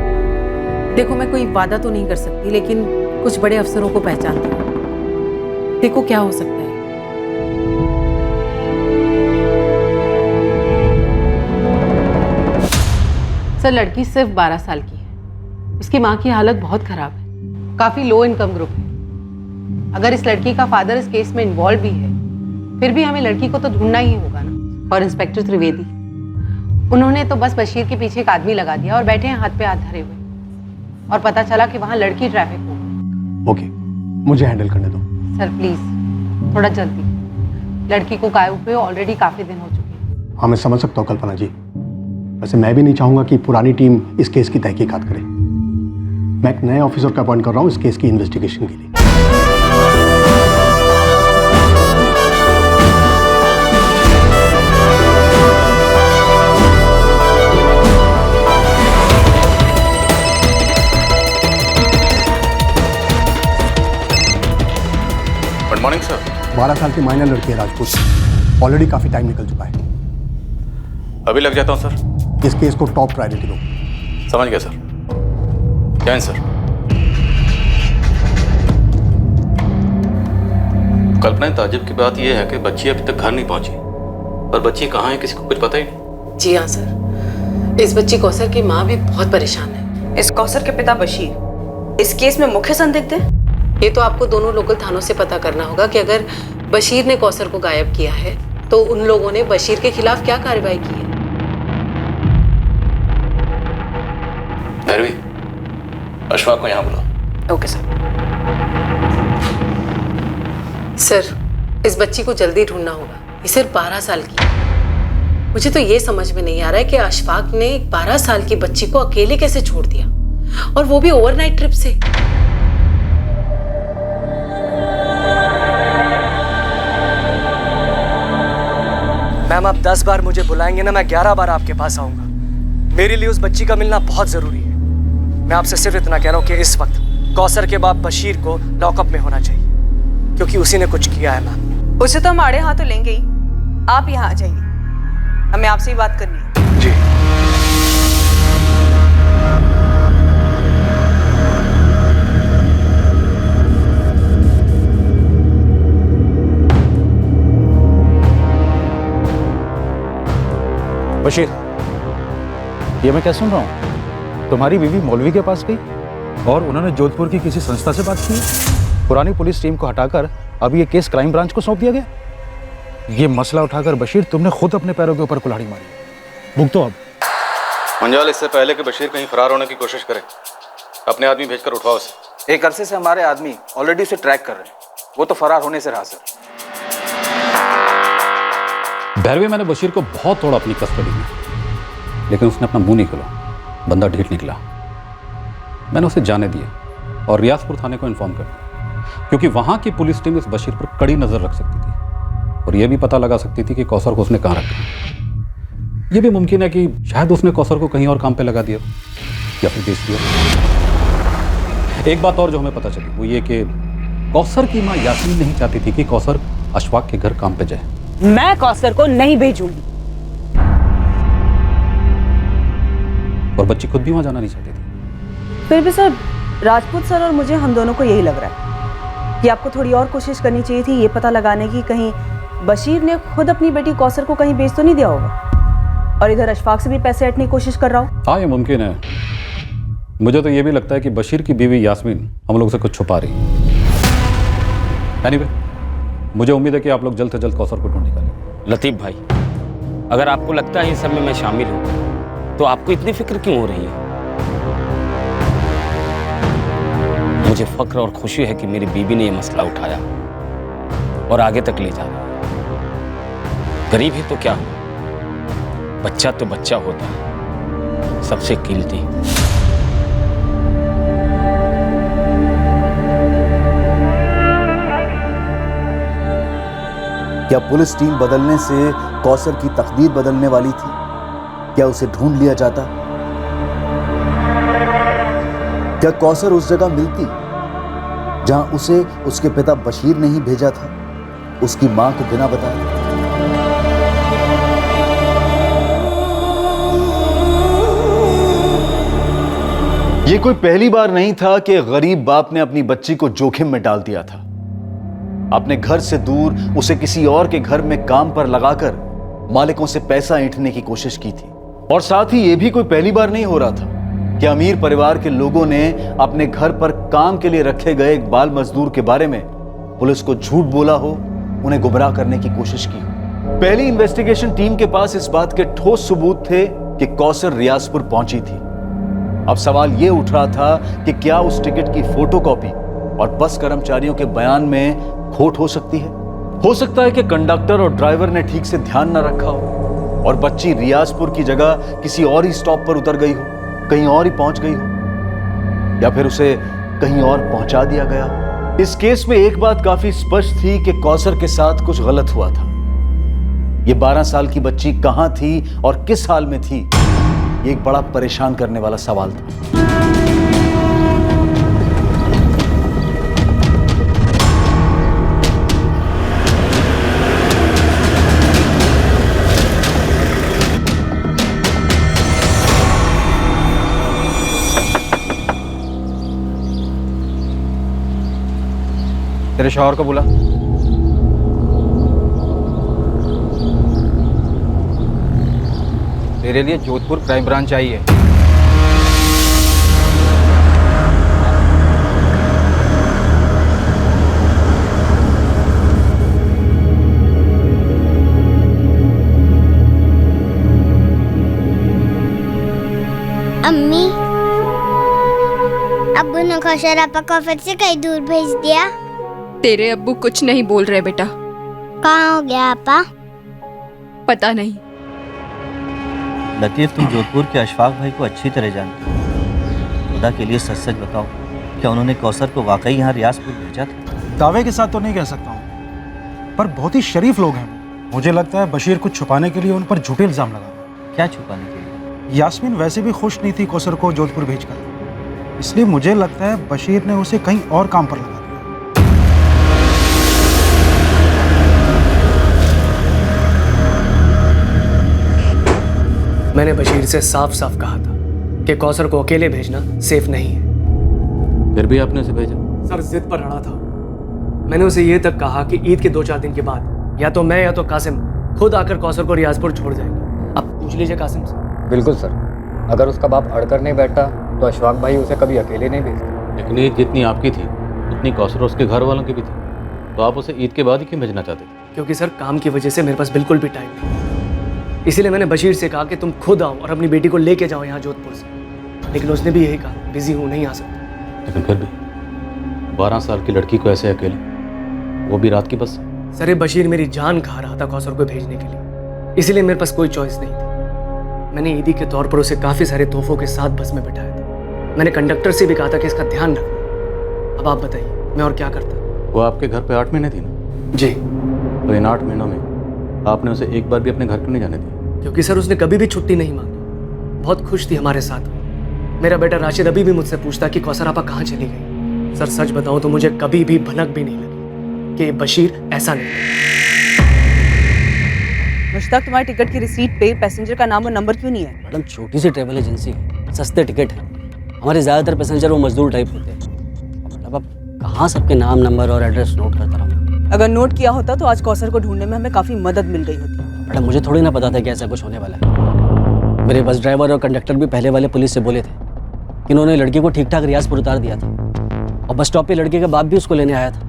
देखो, मैं कोई वादा तो नहीं कर सकती, लेकिन कुछ बड़े अफसरों को पहचानती हूँ। देखो क्या हो सकता है। सर, लड़की सिर्फ 12 साल की है। उसकी माँ की हालत बहुत खराब है, काफी लो इनकम ग्रुप है। अगर इस लड़की का फादर इस केस में इन्वॉल्व भी है, फिर भी हमें लड़की को तो ढूंढना ही होगा ना। और इंस्पेक्टर त्रिवेदी, उन्होंने तो बस बशीर के पीछे एक आदमी लगा दिया और बैठे हैं हाथ पे हाथ धरे हुए, और पता चला कि वहां लड़की ट्रैफिक हो गई। ओके, मुझे हैंडल करने दो। सर प्लीज थोड़ा जल्दी, लड़की को गायब हुए ऑलरेडी काफी दिन हो चुके हैं। हाँ, मैं समझ सकता हूँ कल्पना जी। वैसे मैं भी नहीं चाहूंगा कि पुरानी टीम इस केस की तहकीकात करे। मैं एक नए ऑफिसर का अपॉइंट कर रहा हूँ इस केस की इन्वेस्टिगेशन के लिए। Good morning sir. 12 साल की माइनर लड़की है राजपूत। ऑलरेडी काफी टाइम निकल चुका है। अभी लग जाता हूँ सर। इस केस को टॉप प्रायोरिटी दो। समझ गया सर। क्या है सर? कल्पना, ताज्जुब की बात यह है कि बच्ची अभी तक घर नहीं पहुंची, और बच्ची कहाँ है किसी को कुछ पता ही नहीं। जी हाँ सर, इस बच्ची कौसर की माँ भी बहुत परेशान है। इस कौसर के पिता बशीर इस केस में मुख्य संदिग्ध है। ये तो आपको दोनों लोकल थानों से पता करना होगा कि अगर बशीर ने कौसर को गायब किया है तो उन लोगों ने बशीर के खिलाफ क्या कार्रवाई की है। भैरवी, अशफाक को यहाँ बुलाओ। Okay sir. सर, इस बच्ची को जल्दी ढूंढना होगा। ये सिर्फ 12 साल की है। मुझे तो ये समझ में नहीं आ रहा है कि अशफाक ने 12 साल की बच्ची को अकेले कैसे छोड़ दिया, और वो भी ओवरनाइट ट्रिप से। मैम, आप 10 बार मुझे बुलाएंगे ना, मैं 11 बार आपके पास आऊंगा। मेरे लिए उस बच्ची का मिलना बहुत जरूरी है। मैं आपसे सिर्फ इतना कह रहा हूँ कि इस वक्त कौसर के बाप बशीर को लॉकअप में होना चाहिए, क्योंकि उसी ने कुछ किया है मैम। उसे तो हम आड़े हाथों लेंगे ही। आप यहाँ आ जाइए, हमें आपसे ही बात करनी है। जी। बशीर, ये मैं क्या सुन रहा हूँ? तुम्हारी बीवी मौलवी के पास गई और उन्होंने जोधपुर की किसी संस्था से बात की। पुरानी पुलिस टीम को हटाकर अब ये केस क्राइम ब्रांच को सौंप दिया गया। ये मसला उठाकर बशीर तुमने खुद अपने पैरों के ऊपर कुल्हाड़ी मारी। भुगतो अब। मंजाल, इससे पहले कि बशीर कहीं फरार होने की कोशिश करे, अपने आदमी भेजकर उठवाओ उसे। एक अरसे से हमारे आदमी ऑलरेडी उसे ट्रैक कर रहे हैं। वो तो फरार होने से रहा सर। भैरवी, मैंने बशीर को बहुत तोड़ा अपनी कस्टडी में, लेकिन उसने अपना मुंह नहीं खोला। बंदा ढीठ निकला। मैंने उसे जाने दिया और रियासपुर थाने को इन्फॉर्म कर दिया, क्योंकि वहां की पुलिस टीम इस बशीर पर कड़ी नजर रख सकती थी और यह भी पता लगा सकती थी कि कौसर को उसने कहां रखा। यह भी मुमकिन है कि शायद उसने कौसर को कहीं और काम पे लगा दिया या फिर बेच दिया। एक बात और जो हमें पता चली वो ये कि कौसर की मां यास्मीन नहीं चाहती थी कि कौसर अशफाक के घर काम पे जाए। मैं कौसर को नहीं भेजूंगी। और बच्ची खुद भी वहां जाना नहीं चाहती थी। फिर भी सर, राजपूत सर और मुझे, हम दोनों को यही लग रहा है कि आपको थोड़ी और कोशिश करनी चाहिए थी ये पता लगाने की कहीं बशीर ने खुद अपनी बेटी कौसर को कहीं बेच तो नहीं दिया होगा, और इधर अशफाक से भी पैसे ऐंठने की कोशिश कर रहा हूँ। हाँ, ये मुमकिन है। मुझे तो ये भी लगता है कि बशीर की बीवी यास्मीन हम लोग से कुछ छुपा रही है। एनीवे, मुझे उम्मीद है कि आप लोग जल्द से जल्द कौसर को ढूंढ निकालेंगे। लतीफ भाई, अगर आपको लगता है इस सब में मैं शामिल हूँ तो आपको इतनी फिक्र क्यों हो रही है? मुझे फक्र और खुशी है कि मेरी बीवी ने यह मसला उठाया और आगे तक ले जा रहा है। गरीब ही तो क्या हो, बच्चा तो बच्चा होता है, सबसे कीमती। क्या पुलिस टीम बदलने से कौसर की तकदीर बदलने वाली थी? क्या उसे ढूंढ लिया जाता? क्या कौसर उस जगह मिलती जहां उसे उसके पिता बशीर ने ही भेजा था, उसकी मां को बिना बताए? यह कोई पहली बार नहीं था कि गरीब बाप ने अपनी बच्ची को जोखिम में डाल दिया था। अपने घर से दूर उसे किसी और के घर में काम पर लगाकर मालिकों से पैसा ऐंठने की कोशिश की थी। और साथ ही यह भी कोई पहली बार नहीं हो रहा था कि अमीर परिवार के लोगों ने अपने घर पर काम के लिए रखे गए एक बाल मजदूर के बारे में पुलिस को झूठ बोला हो, उन्हें गुमराह करने की कोशिश की हो। पहली इन्वेस्टिगेशन टीम के पास इस बात के ठोस सबूत थे कि कौसर रियाजपुर पहुंची थी। अब सवाल यह उठ रहा था कि क्या उस टिकट की फोटोकॉपी और बस कर्मचारियों के बयान में खोट हो सकती है। हो सकता है कि कंडक्टर और ड्राइवर ने ठीक से ध्यान न रखा हो और बच्ची रियाजपुर की जगह किसी और ही स्टॉप पर उतर गई हो, कहीं और ही पहुंच गई हो, या फिर उसे कहीं और पहुंचा दिया गया। इस केस में एक बात काफी स्पष्ट थी कि कौसर के साथ कुछ गलत हुआ था। ये 12 साल की बच्ची कहां थी और किस हाल में थी, ये एक बड़ा परेशान करने वाला सवाल था। तेरे शौहर को बुला। तेरे लिए जोधपुर क्राइम ब्रांच चाहिए। अम्मी, अब्बू ने कौशल आपा को फिर से कहीं दूर भेज दिया। तेरे अब्बू कुछ नहीं बोल रहे बेटा। कहाँ हो गया आपा? पता नहीं। लतीफ, तुम जोधपुर के अशफाक भाई को अच्छी तरह जानते हो। खुदा के लिए सच सच बताओ, क्या उन्होंने कौसर को वाकई यहाँ रियाजपुर भेजा था? दावे के साथ तो नहीं कह सकता हूँ, पर बहुत ही शरीफ लोग हैं। मुझे लगता है बशीर कुछ छुपाने के लिए उन पर झूठे इल्जाम लगा। क्या छुपाने के लिए? यास्मीन वैसे भी खुश नहीं थी कौसर को जोधपुर भेजकर, इसलिए मुझे लगता है बशीर ने उसे कहीं और काम पर लगा दिया। मैंने बशीर से साफ साफ कहा था कि कौसर को अकेले भेजना सेफ नहीं है। फिर भी आपने उसे भेजा? सर जिद पर अड़ा था। मैंने उसे ये तक कहा कि ईद के 2-4 दिन के बाद या तो मैं या तो कासिम खुद आकर कौसर को रियाजपुर छोड़ जाएंगे। अब पूछ लीजिए कासिम से। बिल्कुल सर, अगर उसका बाप अड़कर नहीं बैठता तो अशफाक भाई उसे कभी अकेले नहीं भेजते। लेकिन ईद जितनी आपकी थी उतनी कौसर उसके घर वालों की भी थी, तो आप उसे ईद के बाद ही क्यों भेजना चाहते थे? क्योंकि सर काम की वजह से मेरे पास बिल्कुल भी टाइम नहीं, इसीलिए मैंने बशीर से कहा कि तुम खुद आओ और अपनी बेटी को लेके जाओ यहाँ जोधपुर से, लेकिन उसने भी यही कहा बिजी हूँ, नहीं आ सकता। लेकिन फिर भी 12 साल की लड़की को ऐसे अकेले, वो भी रात की बस? सर ये बशीर मेरी जान खा रहा था कौसर को भेजने के लिए, इसीलिए मेरे पास कोई चॉइस नहीं थी। मैंने ईदी के तौर पर उसे काफ़ी सारे तोहफों के साथ बस में बिठाया था। मैंने कंडक्टर से भी कहा था कि इसका ध्यान रखना। अब आप बताइए मैं और क्या करता? वो आपके घर पे 8 महीने थी ना? जी। तो इन 8 महीनों में आपने उसे एक बार भी अपने घर क्यों नहीं जाने दिया? क्योंकि सर उसने कभी भी छुट्टी नहीं मांगी, बहुत खुश थी हमारे साथ। मेरा बेटा राशिद अभी भी मुझसे पूछता कि कौसर आपा कहाँ चली गई। सर सच बताऊं तो मुझे कभी भी भनक भी नहीं लगी कि बशीर ऐसा नहीं। मुश्ताक, तुम्हारी टिकट की रिसीट पे पैसेंजर का नाम और नंबर क्यों नहीं है? मैडम छोटी सी ट्रेवल एजेंसी है, सस्ते टिकट है। हमारे ज़्यादातर पैसेंजर वो मजदूर टाइप होते हैं। मतलब अब कहाँ सबके नाम नंबर और एड्रेस नोट करता रहूँ? अगर नोट किया होता तो आज कौसर को ढूंढने में हमें काफ़ी मदद मिल गई होती। मैडम मुझे थोड़ी ना पता था कि ऐसा कुछ होने वाला है। मेरे बस ड्राइवर और कंडक्टर भी पहले वाले पुलिस से बोले थे कि उन्होंने लड़की को ठीक ठाक रियाजपुर उतार दिया था और बस स्टॉप पे लड़के का बाप भी उसको लेने आया था।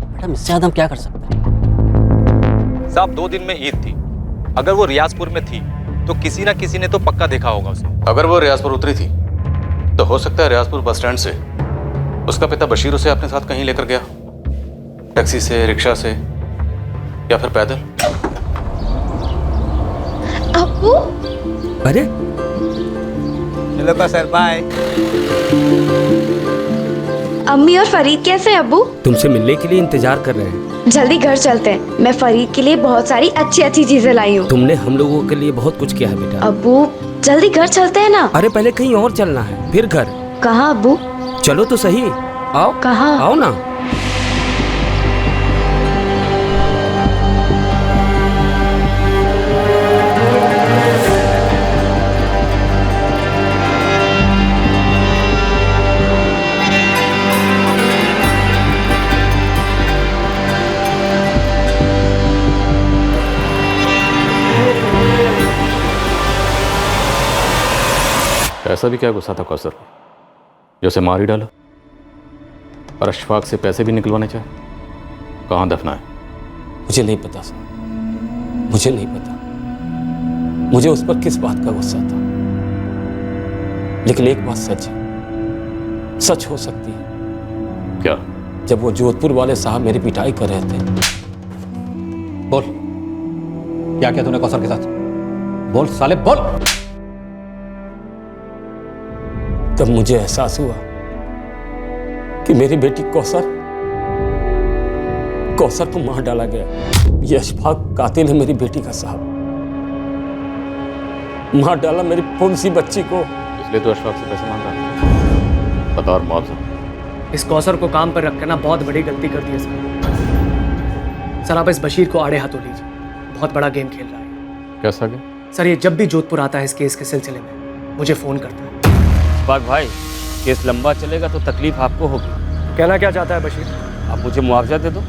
मैडम इससे ज़्यादा हम क्या कर सकते हैं? साहब 2 दिन में ईद थी, अगर वो रियाजपुर में थी तो किसी ना किसी ने तो पक्का देखा होगा उसे। अगर वो रियाजपुर उतरी थी तो हो सकता है रियाजपुर बस स्टैंड से उसका पिता बशीर उसे अपने साथ कहीं लेकर गया, टैक्सी से, रिक्शा से या फिर पैदल। अब्बू, अरे चलो का सर, बाय। अम्मी और फरीद कैसे हैं अब्बू? तुमसे मिलने के लिए इंतजार कर रहे हैं। जल्दी घर चलते हैं, मैं फरीद के लिए बहुत सारी अच्छी अच्छी चीजें लाई हूँ। तुमने हम लोगों के लिए बहुत कुछ किया है बेटा। अब्बू जल्दी घर चलते हैं ना। अरे पहले कहीं और चलना है, फिर घर। कहाँ अब्बू? चलो तो सही, आओ। कहाँ? आओ ना। ऐसा भी क्या गुस्सा था कौसर को जो उसे मार ही डाला और अशफाक से पैसे भी निकलवाने चाहे? कहाँ दफना है? मुझे नहीं पता सर, मुझे नहीं पता। मुझे उस पर किस बात का गुस्सा था, लेकिन एक बात सच है, सच हो सकती है। क्या? जब वो जोधपुर वाले साहब मेरी पिटाई कर रहे थे। बोल, क्या किया तूने कौसर के साथ? बोल साले बोल। तब मुझे एहसास हुआ कि मेरी बेटी कौसर को मार डाला गया। ये अशफाक कातिल है मेरी बेटी का साहब। मार डाला मेरी पुनसी बच्ची को। इसलिए तो अशफाक से पैसे मांग रहा है। बता और मुआवजा। इस कौसर को काम पर रखकर ना बहुत बड़ी गलती कर दी है सर। आप इस बशीर को आड़े हाथों लीजिए, बहुत बड़ा गेम खेल रहा है। कैसा गेम? सर ये जब भी जोधपुर आता है इस केस के सिलसिले में मुझे फोन करता है। अशफाक भाई, केस लंबा चलेगा तो तकलीफ आपको होगी। कहना क्या चाहता है बशीर? आप मुझे मुआवजा दे दो,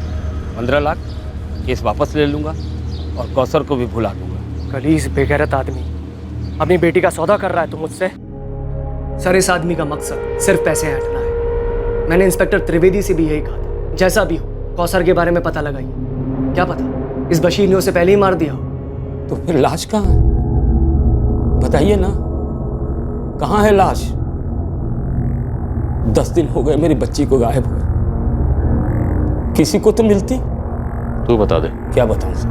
15 लाख, केस वापस ले लूंगा और कौसर को भी भुला दूंगा। कलीस बेगैरत आदमी अपनी बेटी का सौदा कर रहा है तो मुझसे? सर इस आदमी का मकसद सिर्फ पैसे हटना है। मैंने इंस्पेक्टर त्रिवेदी से भी यही कहा था, जैसा भी हो कौसर के बारे में पता लगाइए। क्या पता इस बशीर ने उसे पहले ही मार दिया हो। तो फिर लाश कहाँ है? बताइए ना, कहाँ है लाश? 10 दिन हो गए मेरी बच्ची को गायब हुए। किसी को तो मिलती। तू बता दे। क्या बताऊं सर,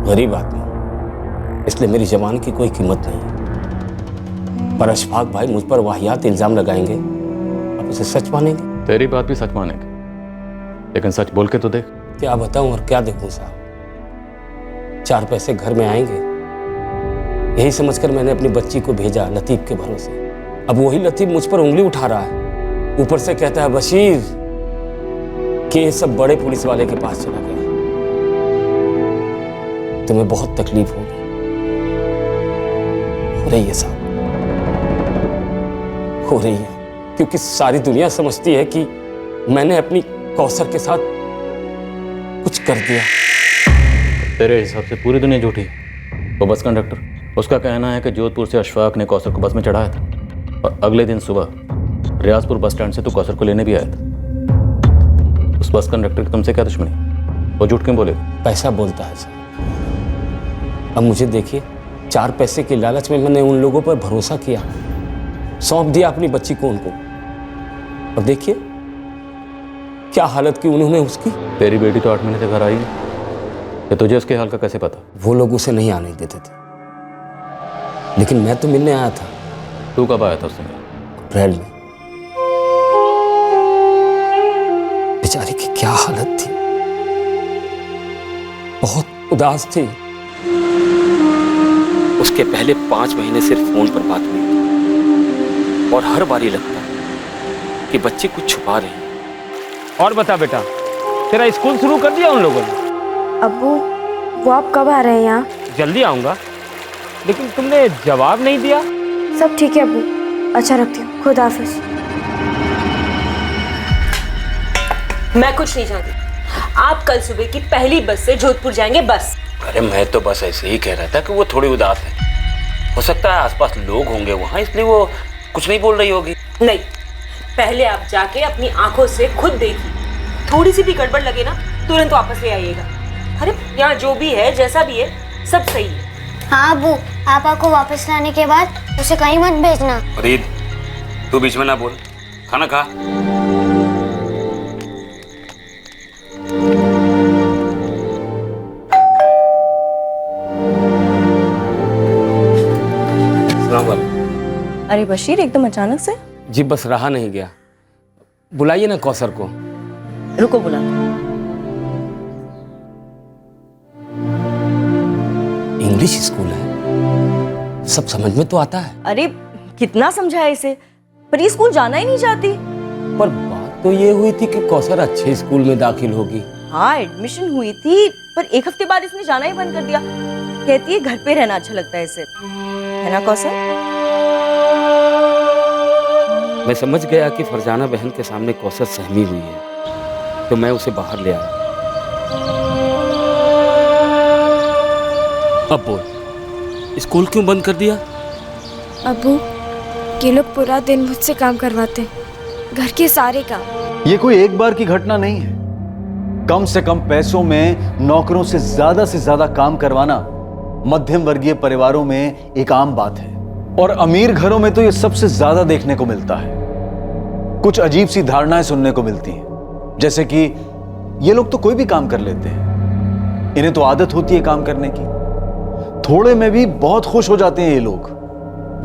गरीब आदमी, इसलिए मेरी जबान की कोई कीमत नहीं है। पर अशफाक भाई मुझ पर वाहियात इल्जाम लगाएंगे, आप इसे सच मानेंगे? तेरी बात भी सच मानेंगे, लेकिन सच बोल के तो देख। क्या बताऊं और क्या देखूं साहब? 4 पैसे घर में आएंगे, यही समझकर मैंने अपनी बच्ची को भेजा लतीफ के भरोसे। अब वही लतीफ मुझ पर उंगली उठा रहा है, ऊपर से कहता है बशीर कि ये सब बड़े पुलिस वाले के पास चला गया। तुम्हें बहुत तकलीफ होगी, हो रही है साहब, हो रही है, क्योंकि सारी दुनिया समझती है कि मैंने अपनी कौसर के साथ कुछ कर दिया। तेरे हिसाब से पूरी दुनिया झूठी है। वो बस कंडक्टर, उसका कहना है कि जोधपुर से अशफाक ने कौसर को बस में चढ़ाया था और अगले दिन सुबह रियाजपुर बस स्टैंड से तू कौसर को लेने भी आया था। उस बस कंडक्टर की तुमसे क्या दुश्मनी? वो झूठ क्यों बोले? पैसा बोलता है सर। अब मुझे देखिए, 4 पैसे के लालच में मैंने उन लोगों पर भरोसा किया, सौंप दिया अपनी बच्ची को उनको, और देखिए क्या हालत की उन्होंने उसकी। तेरी बेटी तो 8 महीने से घर आई है, तो तुझे उसके हाल का कैसे पता? वो लोग उसे नहीं आने देते थे, लेकिन मैं तो मिलने आया था। तू कब आया था उससे? अप्रैल में। बेचारी की क्या हालत थी, बहुत उदास थी। उसके पहले 5 महीने सिर्फ फोन पर बात हुई और हर बारी लगता है कि बच्ची कुछ छुपा रही है। और बता बेटा, तेरा स्कूल शुरू कर दिया उन लोगों ने? अब्बू, वो आप कब आ रहे हैं यहाँ? जल्दी आऊंगा, लेकिन तुमने जवाब नहीं दिया। सब ठीक है अब्बू, अच्छा रखती हूँ, खुदा हाफिज। मैं कुछ नहीं जानती। आप कल सुबह की पहली बस से जोधपुर जाएंगे, बस। अरे मैं तो बस ऐसे ही कह रहा था कि वो थोड़ी उदास है, हो सकता है आसपास लोग होंगे वहाँ, इसलिए वो कुछ नहीं बोल रही होगी। नहीं, पहले आप जाके अपनी आंखों से खुद देखिए, थोड़ी सी भी गड़बड़ लगे ना तुरंत वापस ले आइएगा। अरे यहाँ जो भी है, जैसा भी है, सब सही है। हाँ अब्बू, पापा को वापस लाने के बाद उसे कहीं मत भेजना। फरीद, तू बीच में ना बोल, खाना खा। अरे बशीर, एकदम अचानक से? जी बस रहा नहीं गया, बुलाइए ना कौसर को। रुको बुला। इंग्लिश स्कूल है, सब समझ में तो आता है। अरे कितना समझाया इसे, पर ये स्कूल जाना ही नहीं चाहती। पर बात तो ये हुई थी कि कौसर अच्छे स्कूल में दाखिल होगी। हाँ एडमिशन हुई थी, पर 1 हफ्ते बाद इसने जाना ही बंद कर दिया। कहती है घर पे रहना अच्छा लगता है इसे, है ना कौसर? मैं समझ गया कि फरजाना बहन के सामने कौसर सहमी हुई है, तो मैं उसे बाहर ले आया। अब बोल, स्कूल क्यों बंद कर दिया? अब्बू, ये लोग पूरा दिन मुझसे काम करवाते हैं, घर के सारे काम। ये कोई एक बार की घटना नहीं है, कम से कम पैसों में नौकरों से ज्यादा काम करवाना मध्यम वर्गीय परिवारों में एक आम बात है, और अमीर घरों में तो यह सबसे ज्यादा देखने को मिलता है। कुछ अजीब सी धारणाएं सुनने को मिलती हैं, जैसे कि ये लोग तो कोई भी काम कर लेते हैं, इन्हें तो आदत होती है काम करने की, थोड़े में भी बहुत खुश हो जाते हैं ये लोग,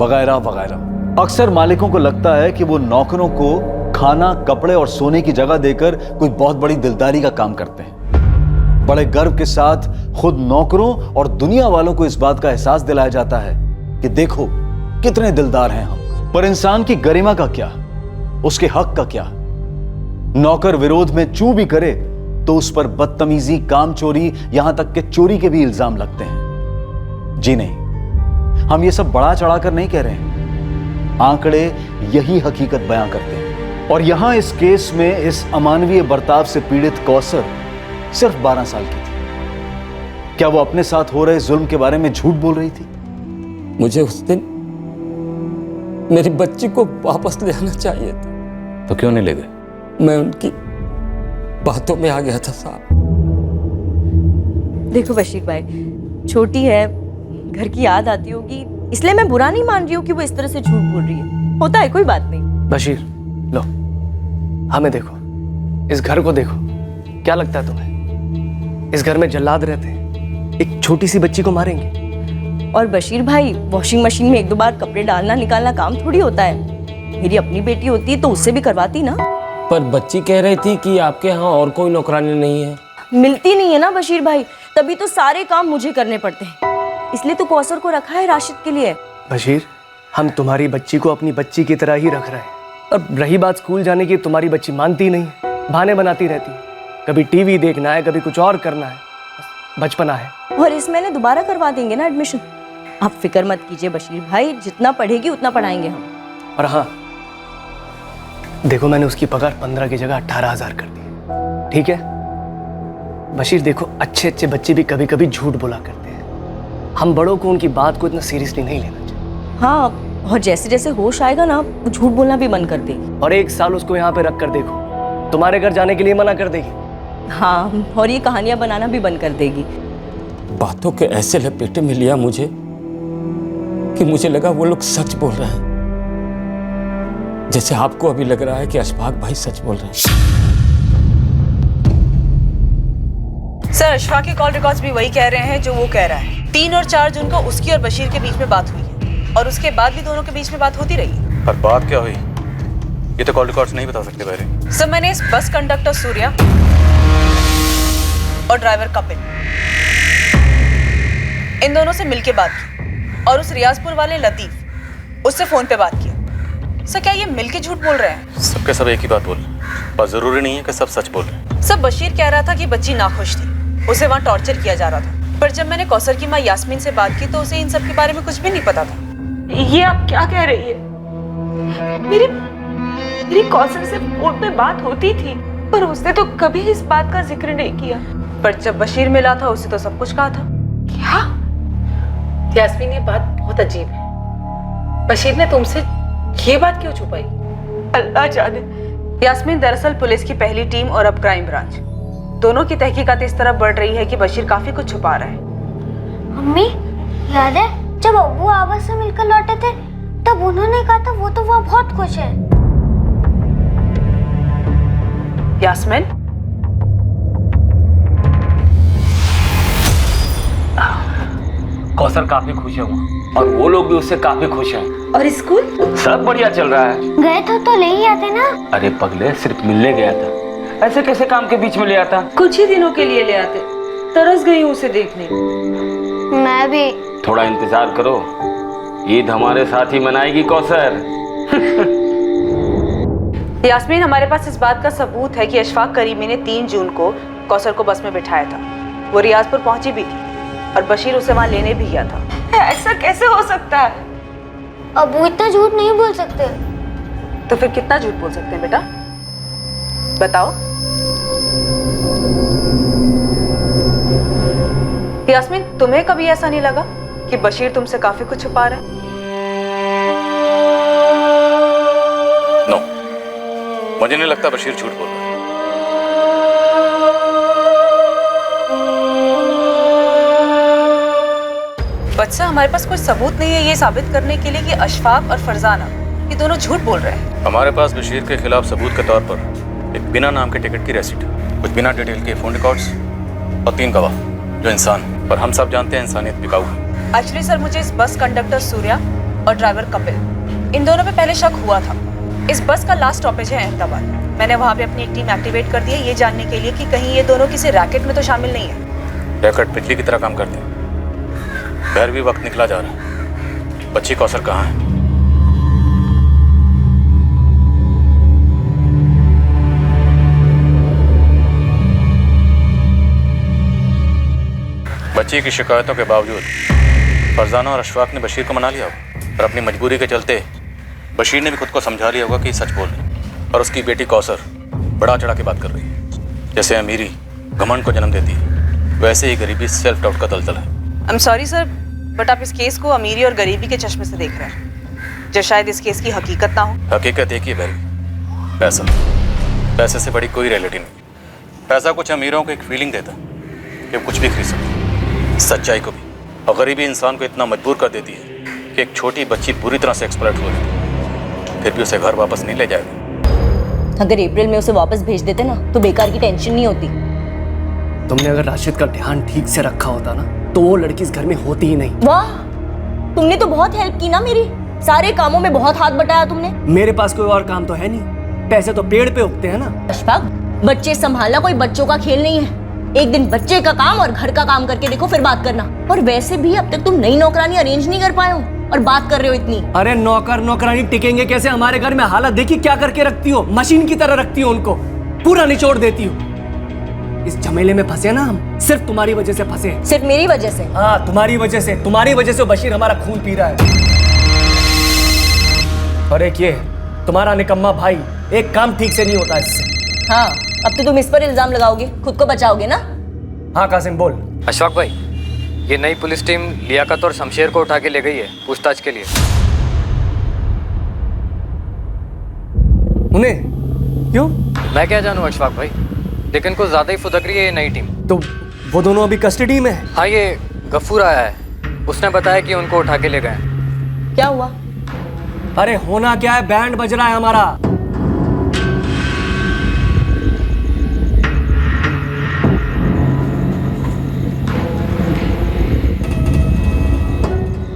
वगैरह वगैरह। अक्सर मालिकों को लगता है कि वो नौकरों को खाना, कपड़े और सोने की जगह देकर कोई बहुत बड़ी दिलदारी का काम करते हैं। बड़े गर्व के साथ खुद नौकरों और दुनिया वालों को इस बात का एहसास दिलाया जाता है कि देखो कितने दिलदार हैं हम। पर इंसान की गरिमा का क्या, उसके हक का क्या? नौकर विरोध में चू भी करे तो उस पर बदतमीजी, काम चोरी, यहां तक कि चोरी के भी इल्जाम लगते हैं। जी नहीं, हम ये सब बढ़ा चढ़ाकर नहीं कह रहे हैं, आंकड़े यही हकीकत बयां करते हैं। और यहां इस केस में इस अमानवीय बर्ताव से पीड़ित कौसर सिर्फ 12 साल की थी। क्या वो अपने साथ हो रहे जुल्म के बारे में झूठ बोल रही थी? मुझे उस दिन मेरी बच्ची को वापस ले आना चाहिए था। तो क्यों नहीं ले गए? मैं उनकी बातों में आ गया था साहब। देखो बशीर भाई, छोटी है, घर की याद आती होगी, इसलिए मैं बुरा नहीं मान रही हूँ कि वो इस तरह से झूठ बोल रही है। होता है, कोई बात नहीं। बशीर, लो, हमें देखो, इस घर को देखो, क्या लगता है तुम्हें इस घर में जल्लाद रहते हैं, एक छोटी सी बच्ची को मारेंगे? और बशीर भाई, वॉशिंग मशीन में 1-2 बार कपड़े डालना निकालना काम थोड़ी होता है। मेरी अपनी बेटी होती तो उससे भी करवाती ना। पर बच्ची कह रही थी कि आपके यहाँ और कोई नौकरानी नहीं है। मिलती नहीं है ना बशीर भाई, तभी तो सारे काम मुझे करने पड़ते हैं। इसलिए तो कौसर को रखा है राशिद के लिए। बशीर, हम तुम्हारी बच्ची को अपनी बच्ची की तरह ही रख रहे हैं। और रही बात स्कूल जाने की, तुम्हारी बच्ची मानती नहीं है, बहाने बनाती रहती है। कभी टीवी देखना है, कभी कुछ और करना है, बचपना है। और इस महीने दोबारा करवा देंगे ना एडमिशन। आप फिक्र मत कीजिए बशीर भाई, जितना पढ़ेगी उतना पढ़ाएंगे हम। और हाँ, देखो मैंने उसकी पगार 15 की जगह 18,000 कर दी, ठीक है? बशीर देखो, अच्छे अच्छे बच्चे भी कभी कभी झूठ बोला करते हैं। हम बड़ों को उनकी बात को इतना सीरियसली नहीं लेना चाहिए। हाँ, और जैसे जैसे होश आएगा ना, वो झूठ बोलना भी बंद कर देगी। और 1 साल उसको यहाँ पे रख कर देखो, तुम्हारे घर जाने के लिए मना कर देगी। हाँ, और ये कहानियां बनाना भी बंद कर देगी। बातों के ऐसे लपेटे में लिया मुझे कि मुझे लगा वो लोग सच बोल रहे हैं, जैसे आपको अभी लग रहा है कि अशफाक भाई सच बोल रहे हैं। सर, अशफाक के कॉल रिकॉर्ड्स भी वही कह रहे हैं जो वो कह रहा है। 3 और 4 जून को उसकी और बशीर के बीच में बात हुई है, और उसके बाद भी दोनों के बीच में बात होती रही। पर बात क्या हुई ये तो कॉल रिकॉर्ड्स नहीं बता सकते बहरे। सर, मैंने इस बस कंडक्टर सूर्या और ड्राइवर कपिल, इन दोनों से मिलके बात की, और उस रियाजपुर वाले लतीफ, उससे फोन पे बात की। सर, क्या ये मिलके झूठ बोल रहे हैं? सबके सब एक ही बात बोल रहे हैं, पर जरूरी नहीं है कि सब सच बोल रहे हैं। सब बशीर कह रहा था कि बच्ची नाखुश थी, उसे वहाँ टॉर्चर किया जा रहा था। पर जब मैंने कौसर की माँ यास्मीन से बात की तो उसे इन सब के बारे में कुछ भी नहीं पता था। ये आप क्या कह रही है? मेरी कौसर से फोन पे बात होती थी, पर उसने तो कभी इस बात का जिक्र नहीं किया। पर जब बशीर मिला था उसे तो सब कुछ कहा था। क्या? यास्मीन, ये बात बहुत अजीब है। बशीर ने तुमसे ये बात क्यों छुपाई? अल्लाह जाने। यास्मीन दरअसल पुलिस की पहली टीम और अब क्राइम ब्रांच, दोनों की तहकीकात इस तरह बढ़ रही है कि बशीर काफी कुछ छुपा रहा है। मम्मी, याद है जब अब्बू आवाज से मिलकर लौटे थे तब उन्होंने कहा था वो तो वहाँ बहुत खुश है। यास्मीन, कौसर काफी खुश है वहाँ, और वो लोग भी उससे काफी खुश हैं। और स्कूल सब बढ़िया चल रहा है। गए तो ले ही आते ना। अरे पगले, सिर्फ मिलने गया था, ऐसे कैसे काम के बीच में ले आता? कुछ ही दिनों के लिए ले आते। तरस गई हूँ उसे देखने। मैं भी। थोड़ा इंतजार करो, ईद हमारे साथ ही मनाएगी कौसर। यास्मीन, हमारे पास इस बात का सबूत है कि अशफाक करीमी ने 3 जून को कौसर को बस में बिठाया था। वो रियाजपुर पहुंची भी थी और बशीर उसे वहां लेने भी गया था। ऐसा कैसे हो सकता है? अब्बू इतना झूठ नहीं बोल सकते। तो फिर कितना झूठ बोल सकते हैं बेटा? बताओ। यास्मीन, तुम्हें कभी ऐसा नहीं लगा कि बशीर तुमसे काफी कुछ छुपा रहा है? नो, मुझे नहीं लगता बशीर झूठ बोल रहा है। बट सर हमारे पास कोई सबूत नहीं है ये साबित करने के लिए कि अशफाक और फरजाना ये दोनों झूठ बोल रहे हैं। हमारे पास बशीर के खिलाफ सबूत के तौर पर एक बिना नाम के टिकट की रेसिट, कुछ बिना डिटेल के फोन रिकॉर्ड्स और 3 गवाह जो इंसान, पर हम सब जानते हैं इंसानियत बिकाऊ है। एक्चुअली सर मुझे इस बस कंडक्टर सूर्या और ड्राइवर कपिल इन दोनों पे पहले शक हुआ था। इस बस का लास्ट स्टॉपेज है अहमदाबाद। मैंने वहाँ पे अपनी एक टीम एक्टिवेट कर दी है ये जानने के लिए कि कहीं ये दोनों किसी रैकेट में तो शामिल नहीं है। रैकेट बिजली की तरह काम करते हैं। भैरवी वक्त निकला जा रहा है। बच्ची कौसर कहाँ है? बच्ची की शिकायतों के बावजूद फरजाना और अशफाक ने बशीर को मना लिया होगा, और अपनी मजबूरी के चलते बशीर ने भी खुद को समझा लिया होगा कि सच बोल रहे हैं। और उसकी बेटी कौसर बढ़ा चढ़ा के बात कर रही है। जैसे अमीरी घमंड को जन्म देती है, वैसे ही गरीबी सेल्फ डाउट का दलदल है। I am sorry sir, but आप इस केस को अमीरी और गरीबी के चश्मे से देख रहे हैं, जो शायद इस केस की हकीकत ना हो। हकीकत एक ही भैरवी, पैसा। पैसे से बड़ी कोई रियलिटी नहीं। पैसा कुछ अमीरों को एक फीलिंग देता कि कुछ भी खरीद सकते, सच्चाई को भी। और गरीबी इंसान को इतना मजबूर कर देती है कि एक छोटी बच्ची बुरी तरह से एक्सप्लॉइट हो रही, फिर भी उसे घर वापस नहीं ले जाएगा। अगर अप्रैल में उसे वापस भेज देते ना तो बेकार की टेंशन नहीं होती। तुमने अगर राशिद का ध्यान ठीक से रखा होता ना तो वो लड़की इस घर में होती ही नहीं। वाह, तुमने तो बहुत हेल्प की ना मेरी, सारे कामों में बहुत हाथ बटाया तुमने। मेरे पास कोई और काम तो है नहीं, पैसे तो पेड़ पे उगते हैं ना। अशफाक, बच्चे संभालना कोई बच्चों का खेल नहीं है। एक दिन बच्चे का काम और घर का काम करके देखो, फिर बात करना। और वैसे भी अब तक तुम नई नौकरानी अरेंज नहीं कर पाए हो और बात कर रहे हो इतनी। अरे नौकर नौकरानी टिकेंगे कैसे? हमारे घर में हालत देखी क्या करके रखती हो, मशीन की तरह रखती हो उनको, पूरा निचोड़ देती हो। इस झमेले में फंसे ना हम, सिर्फ तुम्हारी वजह से फंसे। सिर्फ मेरी वजह से? हाँ, तुम्हारी वजह से। तुम्हारी वजह से बशीर हमारा खून पी रहा है। और एक ये तुम्हारा निकम्मा भाई, एक काम ठीक से नहीं होता इससे। हाँ, अब तो तुम इस पर इल्जाम लगाओगे, खुद को बचाओगे ना? हाँ कासिम बोल। अशफाक भाई, ये नई पुलिस टीम लियाकत और शमशेर को उठा के ले गई है पूछताछ के लिए। उन्हें क्यों? मैं क्या जानूं अशफाक भाई, लेकिन कुछ ज्यादा ही फुदक रही है ये नई टीम। तो वो दोनों अभी कस्टडी में है? हाँ, ये गफूर आया है, उसने बताया कि उनको उठा के ले गए। क्या हुआ? अरे होना क्या है, बैंड बज रहा है हमारा।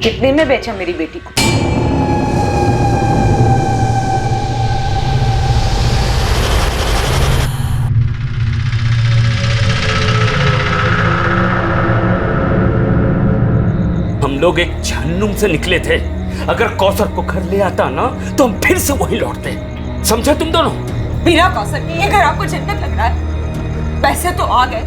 कितने में बेचा मेरी बेटी को? हम लोग एक जहन्नुम से निकले थे। अगर कौसर को घर ले आता ना तो हम फिर से वही लौटते। समझे तुम दोनों? बिना कौसर के ये घर आपको जन्नत लग रहा है। पैसे तो आ गए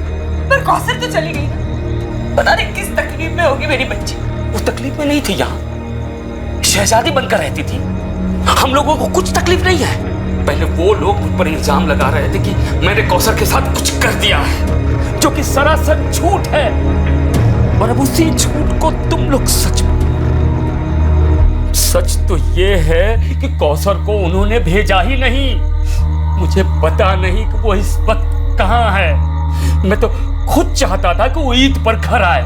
पर कौसर तो चली गई। पता नहीं किस तकलीफ में होगी मेरी बच्ची। वो तकलीफ में नहीं थी, यहाँ शहजादी बनकर रहती थी। हम लोगों को कुछ तकलीफ नहीं है। पहले वो लोग मुझ पर इल्जाम लगा रहे थे कि मैंने कौसर के साथ कुछ कर दिया है, जो कि सरासर झूठ है। और अब उसी झूठ को तुम लोग सच तो ये है कि कौसर को उन्होंने भेजा ही नहीं। मुझे पता नहीं कि वो इस वक्त कहाँ है। मैं तो खुद चाहता था कि वो ईद पर घर आए।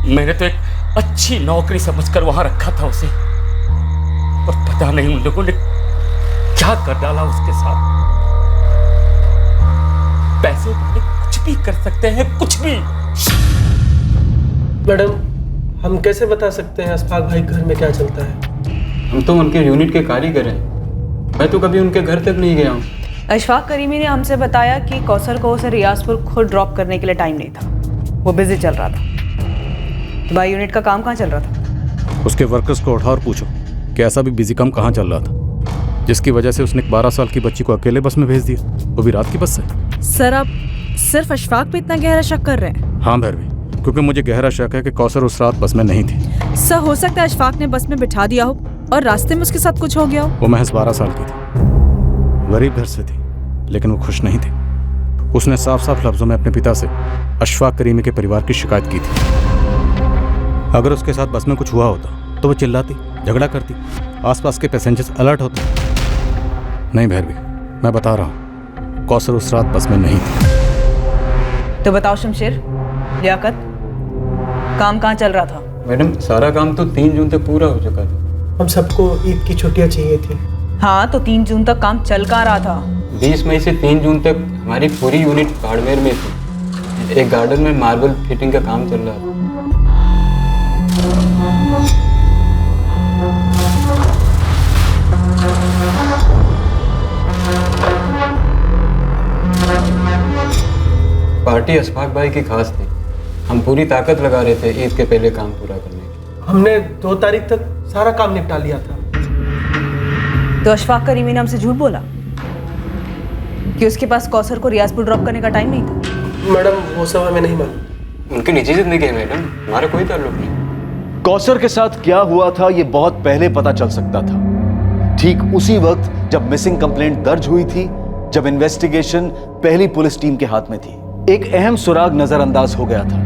मैंने तो एक अच्छी नौकरी समझकर वहां रखा था उसे, और पता नहीं उन लोगों ने क्या कर डाला उसके साथ। पैसे वाले कुछ भी कर सकते हैं, कुछ भी। मैडम, हम कैसे बता सकते हैं अशफाक भाई घर में क्या चलता है? हम तो उनके यूनिट के कारीगर हैं। मैं तो कभी उनके घर तक नहीं गया हूँ। अशफाक करीमी ने हमसे बताया कि कौसर को उसे रियाजपुर खुद ड्रॉप करने के लिए टाइम नहीं था, वो बिजी चल रहा था। भाई यूनिट का काम कहाँ चल रहा था? उसके वर्कर्स को उठा और पूछो कि ऐसा भी बिजी काम कहाँ चल रहा था, जिसकी वजह से उसने एक 12 साल की बच्ची को अकेले बस में भेज दिया, वो भी रात की बस से। सर, आप सिर्फ अशफाक पे इतना गहरा शक कर रहे हैं? हाँ भैरवी, क्योंकि मुझे गहरा शक है कि कौसर उस रात बस में नहीं थी। सर, हो सकता है अशफाक ने बस में बिठा दिया हो और रास्ते में उसके साथ कुछ हो गया हो। वो महज 12 साल की थी, गरीब घर से थी, लेकिन वो खुश नहीं थी। उसने साफ साफ लफ्जों में अपने पिता से अशफाक करीमी के परिवार की शिकायत की थी। अगर उसके साथ बस में कुछ हुआ होता तो वो चिल्लाती, झगड़ा करती, आसपास के पैसेंजर्स अलर्ट होते। नहीं भैरवी, मैं बता रहा हूँ, कौसर उस रात बस में नहीं थी। तो बताओ शमशेर, लियाकत, काम कहाँ चल रहा था? मैडम सारा काम तो 3 जून तक पूरा हो चुका था। हम सबको ईद की छुट्टियां चाहिए थी। हाँ, तो 3 जून तक काम चल कहाँ रहा था? 20 मई से 3 जून तक हमारी पूरी यूनिट बाड़मेर में थी। एक गार्डन में मार्बल फिटिंग का काम चल रहा था। पार्टी अशफाक भाई की खास थी। हम पूरी ताकत लगा रहे थे ईद के पहले काम पूरा करने की। हमने 2 तारीख तक सारा काम निपटा लिया था। तो अशफाक करीम ने हमसे झूठ बोला कि उसके पास कौसर को रियाजपुर ड्रॉप करने का टाइम नहीं था। मैडम वो सब हमें नहीं मालूम। उनकी निजी जिंदगी है मैडम, हमारा कोई ताल्लुक नहीं। कौसर के साथ क्या हुआ था ये बहुत पहले पता चल सकता था, ठीक उसी वक्त जब मिसिंग कंप्लेंट दर्ज हुई थी, जब इन्वेस्टिगेशन पहली पुलिस टीम के हाथ में थी। एक अहम सुराग नजरअंदाज हो गया था,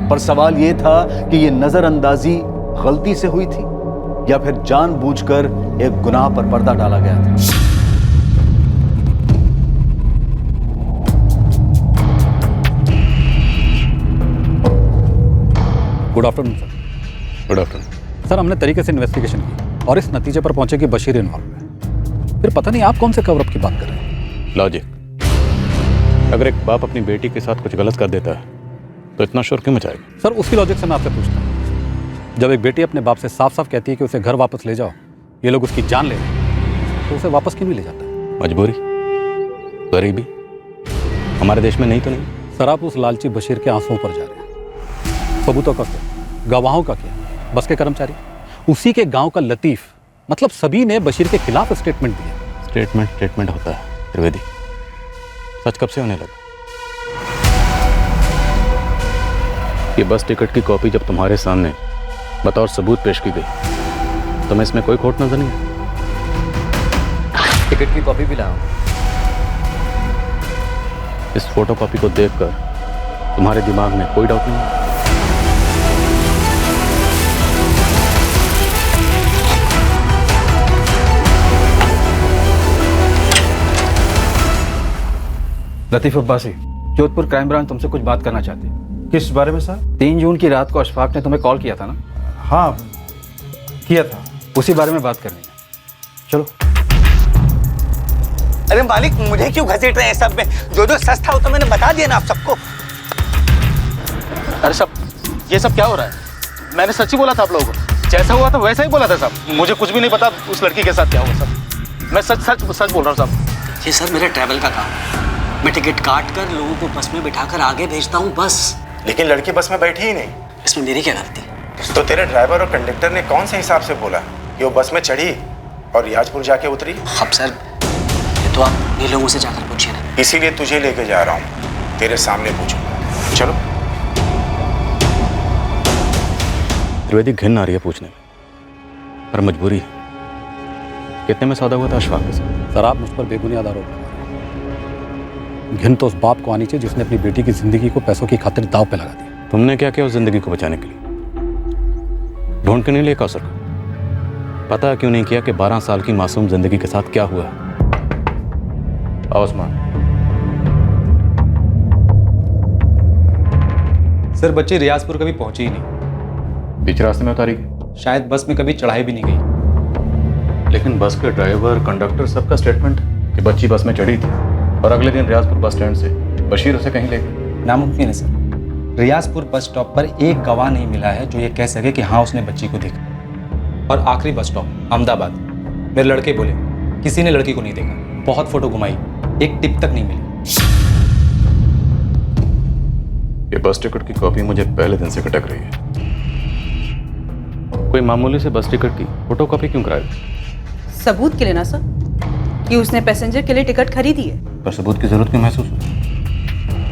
पर सवाल यह था कि यह नजरअंदाजी गलती से हुई थी या फिर जानबूझकर एक गुनाह पर पर्दा डाला गया था। Good afternoon sir. Good afternoon sir. हमने तरीके से इन्वेस्टिगेशन की और इस नतीजे पर पहुंचे कि बशीर इन्वॉल्व है। फिर पता नहीं आप कौन से कवरअप की बात कर रहे हैं। लॉजिक, अगर एक बाप अपनी बेटी के साथ कुछ गलत कर देता है तो इतना शोर क्यों मचाएगा? सर उसी लॉजिक से मैं आपसे पूछता हूँ, जब एक बेटी अपने बाप से साफ साफ कहती है कि उसे घर वापस ले जाओ, ये लोग उसकी जान ले रहे हैं, तो उसे वापस क्यों नहीं ले जाता? मजबूरी, गरीबी, हमारे देश में नहीं तो नहीं। सर आप उस लालची बशीर के आंसुओं पर जा रहे हैं। सबूतों का क्या, गवाहों का क्या, बस के कर्मचारी, उसी के गांव का लतीफ, मतलब सभी ने बशीर के खिलाफ स्टेटमेंट दिया। स्टेटमेंट होता है त्रिवेदी, सच कब से होने लगा? ये बस टिकट की कॉपी जब तुम्हारे सामने बतौर सबूत पेश की गई तो मैं इसमें कोई खोट नजर नहीं है। टिकट की कॉपी भी लाओ। इस फोटो कॉपी को देखकर तुम्हारे दिमाग में कोई डाउट नहीं है? लतीफ अब्बासी, जोधपुर क्राइम ब्रांच तुमसे कुछ बात करना चाहती है। किस बारे में सर? 3 जून की रात को अशफाक ने तुम्हें कॉल किया था ना? हाँ किया था। उसी बारे में बात करनी है, चलो। अरे मालिक, मुझे क्यों घसीट रहे हैं सब में? जो सच था वो तो मैंने बता दिया ना आप सबको। अरे सब ये सब क्या हो रहा है? मैंने सच ही बोला था आप लोगों को, जैसा हुआ था वैसा ही बोला था साहब। मुझे कुछ भी नहीं पता उस लड़की के साथ क्या हुआ साहब। मैं सच बोल रहा हूँ साहब। ये सर मेरे ट्रैवल का काम है। मैं टिकट काट कर लोगों को बस में बिठाकर आगे भेजता हूँ बस। लेकिन लड़की बस में बैठी ही नहीं। इसमें मेरी क्या गलती? तो तेरे ड्राइवर और कंडक्टर ने कौन से हिसाब से बोला कि वो बस में चढ़ी और रियाजपुर जाके उतरी? अब सर ये तो आप ये लोगों से जाकर पूछिए ना। इसीलिए तुझे लेके जा रहा हूँ, तेरे सामने पूछूंगा। चलो। त्रिवेदी, घिन आ रही है पूछने में, पर मजबूरी है। कितने में सौदा हुआ था अशफाक के साथ? सर आप मुझ पर बेबुनियाद आरोप लगा रहे हैं। घिन तो उस बाप को आनी चाहिए जिसने अपनी बेटी की जिंदगी को पैसों की खातिर दांव पे लगा दिया। तुमने क्या किया उस जिंदगी को बचाने के लिए? ढूंढ के नहीं लिया कौसर को? पता क्यों नहीं किया कि 12 साल की मासूम जिंदगी के साथ क्या हुआ? आओ उस्मान। सर बच्ची रियाजपुर कभी पहुंची ही नहीं। बीच रास्ते में उतारी गई? शायद बस में कभी चढ़ाई भी नहीं गई। लेकिन बस के ड्राइवर, कंडक्टर सबका स्टेटमेंट कि बच्ची बस में चढ़ी थी और अगले दिन रियाजपुर बस स्टैंड से बशीर उसे कहीं ले गए। नामुमकिन है सर। रियाजपुर बस स्टॉप पर एक गवाह नहीं मिला है जो ये कह सके कि हाँ उसने बच्ची को देखा। और आखिरी बस स्टॉप अहमदाबाद, मेरे लड़के बोले किसी ने लड़की को नहीं देखा। बहुत फोटो घुमाई, एक टिप तक नहीं मिली। ये बस टिकट की कॉपी मुझे पहले दिन से खटक रही है। कोई मामूली से बस टिकट की फोटो कॉपी क्यों कराएगा? सबूत के लिए ना सर, कि उसने पैसेंजर के लिए टिकट खरीदी है। पर सबूत की जरूरत क्यों महसूस हुई?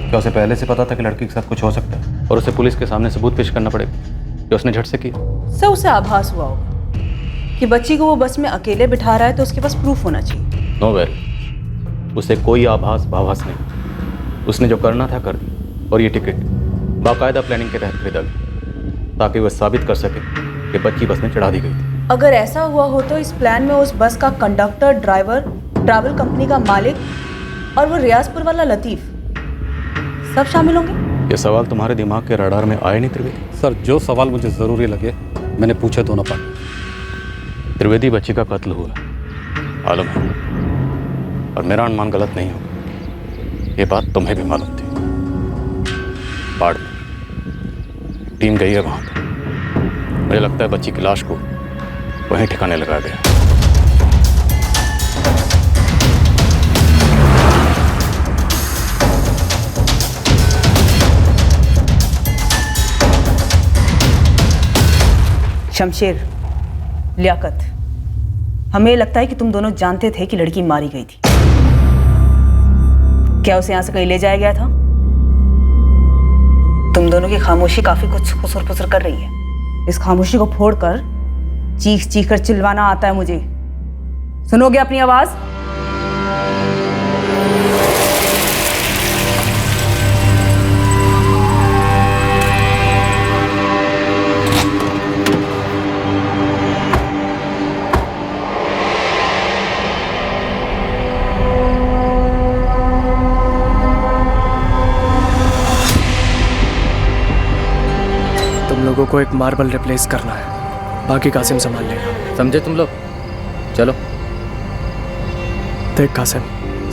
क्या उसे पहले से पता था कि लड़की के साथ कुछ हो सकता है और उसे पुलिस के सामने सबूत पेश करना पड़ेगा कि उसने झट से किया? सर उसे आभास हुआ होगा कि बच्ची को वो बस में अकेले बिठा रहा है, तो उसके पास प्रूफ होना चाहिए। नो वेरी, उसे कोई आभास भाभास नहीं। उसने जो करना था कर दिया और ये टिकट बाकायदा प्लानिंग के तहत खरीदा गया ताकि वह साबित कर सके कि बच्ची बस में चढ़ा दी गई थी। अगर ऐसा हुआ हो तो इस प्लान में उस बस का कंडक्टर, ड्राइवर, ट्रैवल कंपनी का मालिक और वो रियाजपुर वाला लतीफ सब शामिल होंगे। ये सवाल तुम्हारे दिमाग के रडार में आए नहीं त्रिवेदी? सर, जो सवाल मुझे ज़रूरी लगे मैंने पूछे दोनों पर। त्रिवेदी बच्ची का कत्ल हुआ, आलम है, और मेरा अनुमान गलत नहीं होगा। ये बात तुम्हें भी मालूम थी। बाढ़ में टीम गई है वहां पर। मुझे लगता है बच्ची की लाश को वहीं ठिकाने लगा गया। शमशेर, लियाकत, हमें लगता है कि तुम दोनों जानते थे कि लड़की मारी गई थी। क्या उसे यहां से कहीं ले जाया गया था? तुम दोनों की खामोशी काफी कुछ खुसर फुसर कर रही है। इस खामोशी को फोड़कर चीख चीख कर चिल्लाना आता है मुझे। सुनोगे अपनी आवाज? लोगों को एक मार्बल रिप्लेस करना है, बाकी कासिम संभाल लेगा। समझे तुम लोग? चलो। देख कासिम,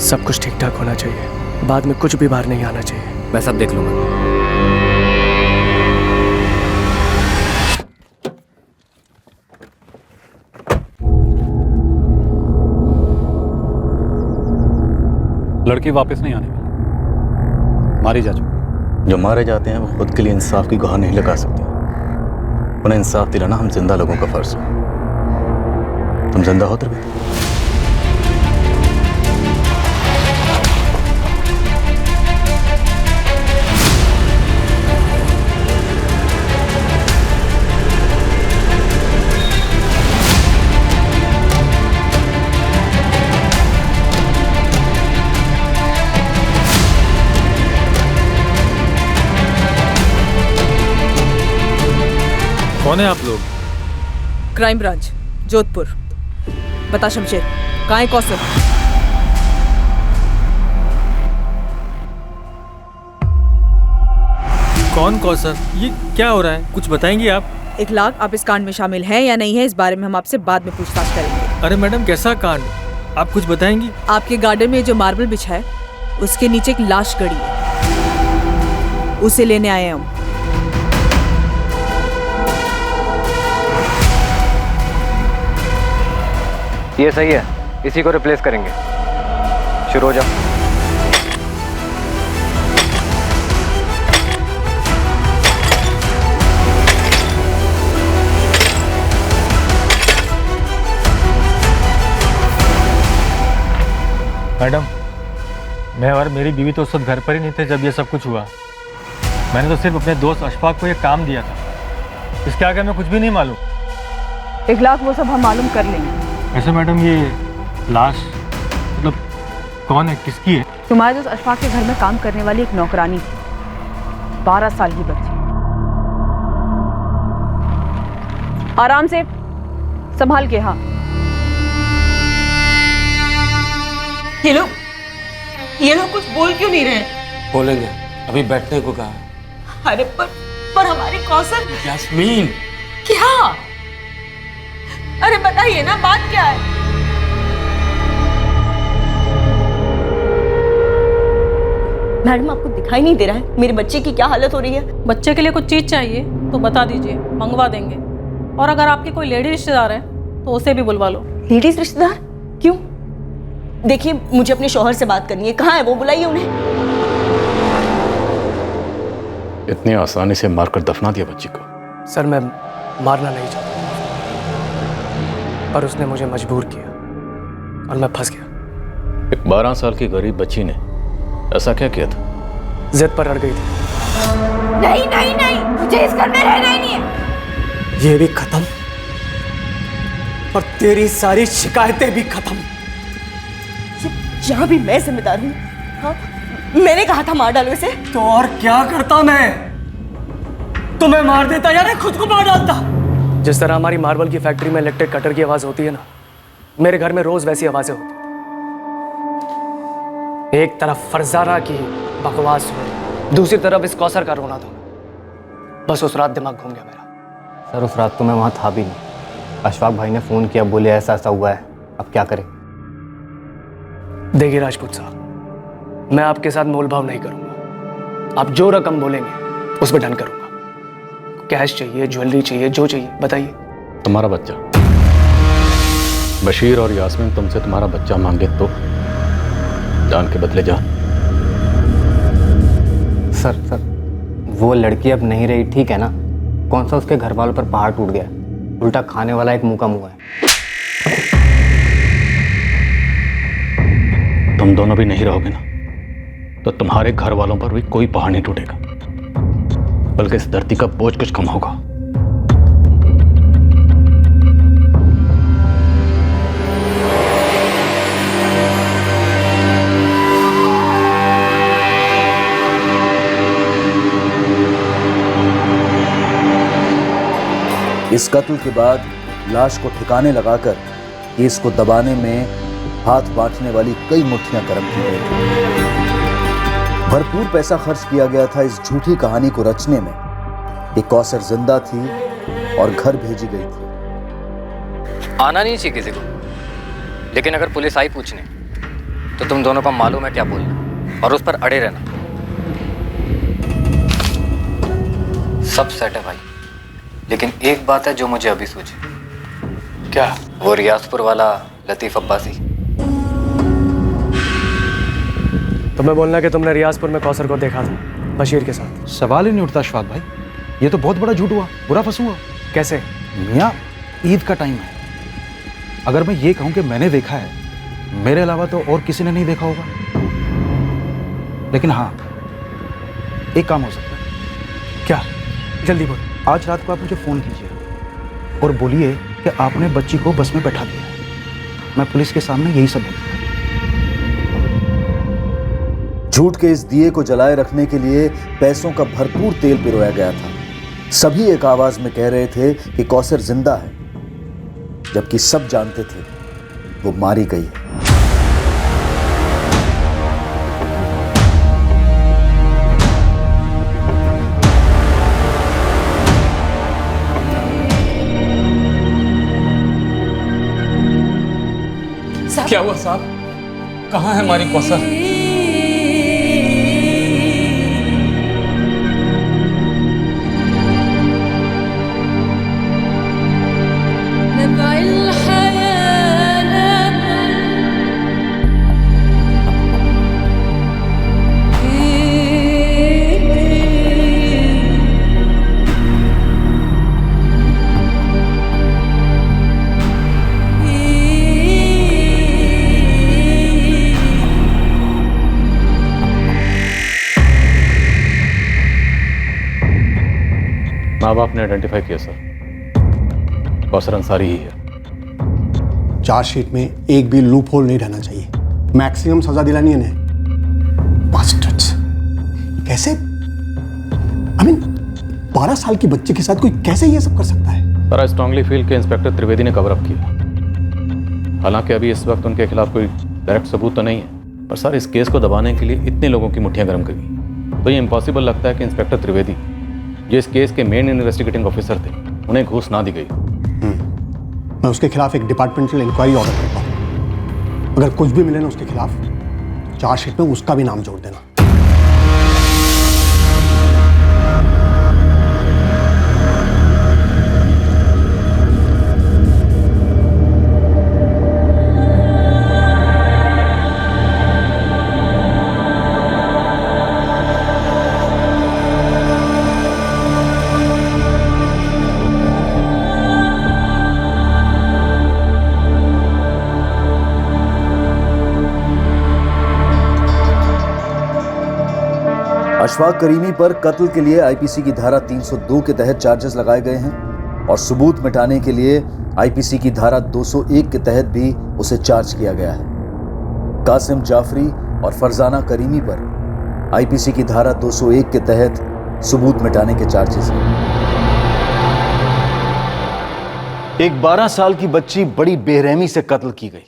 सब कुछ ठीक ठाक होना चाहिए, बाद में कुछ भी बाहर नहीं आना चाहिए। मैं सब देख लूंगा। लड़की वापस नहीं आने वाली, मारी जा चुकी। जो मारे जाते हैं वो खुद के लिए इंसाफ की गुहार नहीं लगा सकते। उन्हें इंसाफ दिलाना हम जिंदा लोगों का फर्ज है। तुम जिंदा हो त्रिवेदी? कौन है आप लोग? Crime branch, Jodhpur. बता शमशेर, कहाँ है कौसर? कौन कौसर? ये क्या हो रहा है, कुछ बताएंगी आप? इखलाक, आप इस कांड में शामिल हैं या नहीं है, इस बारे में हम आपसे बाद में पूछताछ करेंगे। अरे मैडम, कैसा कांड? आप कुछ बताएंगी? आपके गार्डन में जो मार्बल बिछा है उसके नीचे एक लाश गड़ी है, उसे लेने आए हम। ये सही है, इसी को रिप्लेस करेंगे। शुरू हो जाओ। मैडम, मैं और मेरी बीवी तो उस वक्त घर पर ही नहीं थे जब ये सब कुछ हुआ। मैंने तो सिर्फ अपने दोस्त अशफाक को ये काम दिया था, इसके आगे हमें कुछ भी नहीं मालूम। इखलाक, वो सब हम मालूम कर लेंगे। वैसे मैडम, ये लाश मतलब कौन है, किसकी है? तुम्हारे दोस्त अशफाक के घर में काम करने वाली एक नौकरानी थी, 12 साल की बच्ची। आराम से, संभाल के। हाँ, ये लोग कुछ बोल क्यों नहीं रहे? बोलेंगे, अभी बैठने को कहा। अरे पर हमारी कौसर। यास्मीन, क्या? अरे बताइए ना, बात क्या है? मैडम, आपको दिखाई नहीं दे रहा है मेरे बच्चे की क्या हालत हो रही है? बच्चे के लिए कुछ चीज चाहिए तो बता दीजिए, मंगवा देंगे। और अगर आपके कोई लेडी रिश्तेदार है तो उसे भी बुलवा लो। लेडीज रिश्तेदार? क्यों? देखिए, मुझे अपने शौहर से बात करनी है, कहाँ है वो? बुलाइए उन्हें। इतनी आसानी से मारकर दफना दिया बच्ची को? सर, मैं मारना नहीं चाहता, पर उसने मुझे मजबूर किया और मैं फंस गया। एक 12 साल की गरीब बच्ची ने ऐसा क्या किया था? जिद पर अड़ गई थी। नहीं नहीं नहीं, मुझे इस घर में रहना ही नहीं है। ये भी खत्म और तेरी सारी शिकायतें भी खत्म। यहाँ भी मैं जिम्मेदार हूँ। हाँ, मैंने कहा था मार डालो इसे। तो और क्या करता मैं? तुम्हें मार देता या खुद को मार डालता? जिस तरह हमारी मार्बल की फैक्ट्री में इलेक्ट्रिक कटर की आवाज होती है ना, मेरे घर में रोज वैसी आवाजें होती। एक तरफ फरजाना की बकवास हो रही, दूसरी तरफ इस कौसर का रोना था। बस उस रात दिमाग घूम गया मेरा। सर उस रात तो मैं वहाँ था भी नहीं। अशफाक भाई ने फ़ोन किया, बोले ऐसा ऐसा हुआ है, अब क्या करें। देखिए राजपूत साहब, मैं आपके साथ मोल भाव नहीं करूंगा। आप जो रकम बोलेंगे उस पर डन करूंगा। कैश चाहिए, ज्वेलरी चाहिए, जो चाहिए बताइए। तुम्हारा बच्चा बशीर और यास्मीन तुमसे तुम्हारा बच्चा मांगे तो जान के बदले जान। सर वो लड़की अब नहीं रही, ठीक है ना। कौन सा उसके घर वालों पर पहाड़ टूट गया, उल्टा खाने वाला एक मुंह का मुंह है। तुम दोनों भी नहीं रहोगे ना तो तुम्हारे घर वालों पर भी कोई पहाड़ नहीं टूटेगा, बल्कि इस धरती का बोझ कुछ कम होगा। इस कत्ल के बाद लाश को ठिकाने लगाकर केस को दबाने में हाथ बांटने वाली कई मुट्ठियां गर्म की गई। भरपूर पैसा खर्च किया गया था इस झूठी कहानी को रचने में कि कौसर जिंदा थी और घर भेजी गई थी। आना नहीं चाहिए किसी को, लेकिन अगर पुलिस आई पूछने तो तुम दोनों को मालूम है क्या बोलना और उस पर अड़े रहना। सब सेट है भाई, लेकिन एक बात है जो मुझे अभी सूझी। क्या? वो रियाजपुर वाला लतीफ अब्बासी। तुम्हें बोलना कि तुमने रियाजपुर में कौसर को देखा था बशीर के साथ। सवाल ही नहीं उठता अशफाक भाई, ये तो बहुत बड़ा झूठ हुआ, बुरा फंसूंगा। कैसे? मियाँ ईद का टाइम है, अगर मैं ये कहूँ कि मैंने देखा है, मेरे अलावा तो और किसी ने नहीं देखा होगा। लेकिन हाँ, एक काम हो सकता है। क्या? जल्दी बोल। आज रात को आप मुझे फ़ोन कीजिए और बोलिए कि आपने बच्ची को बस में बैठा दिया है। मैं पुलिस के सामने यही सब बोलूँगा। झूठ के इस दिए को जलाए रखने के लिए पैसों का भरपूर तेल पिरोया गया था। सभी एक आवाज में कह रहे थे कि कौसर जिंदा है, जबकि सब जानते थे वो मारी गई है। क्या हुआ साहब? कहाँ है हमारी कौसर? माँ बाप ने आइडेंटिफाई किया सर, कौसर अंसारी ही है। चार्जशीट में एक भी लूप होल नहीं रहना चाहिए, मैक्सिमम सजा दिलानी है इन्हें। बास्टर्ड्स, कैसे? आई मीन 12 साल की बच्चे के साथ कोई कैसे ये सब कर सकता है? सर आई स्ट्रांगली फील कि इंस्पेक्टर त्रिवेदी ने कवर अप किया। हालांकि अभी इस वक्त उनके खिलाफ कोई डायरेक्ट सबूत तो नहीं है, पर सर इस केस को दबाने के लिए इतने लोगों की मुट्ठियां गर्म करी तो ये इम्पॉसिबल लगता है कि इंस्पेक्टर त्रिवेदी जो इस केस के मेन इन्वेस्टिगेटिंग ऑफिसर थे, उन्हें घूस ना दी गई। मैं उसके खिलाफ एक डिपार्टमेंटल इंक्वायरी ऑर्डर करता हूँ। अगर कुछ भी मिले ना उसके खिलाफ, चार्जशीट में उसका भी नाम जोड़ देना। अशफाक करीमी पर कत्ल के लिए आईपीसी की धारा 302 के तहत चार्जेस लगाए गए हैं और सबूत मिटाने के लिए आईपीसी की धारा 201 के तहत भी उसे चार्ज किया गया है। कासिम जाफरी और फरजाना करीमी पर आईपीसी की धारा 201 के तहत सबूत मिटाने के चार्जेस हैं। एक 12 साल की बच्ची बड़ी बेरहमी से कत्ल की गई।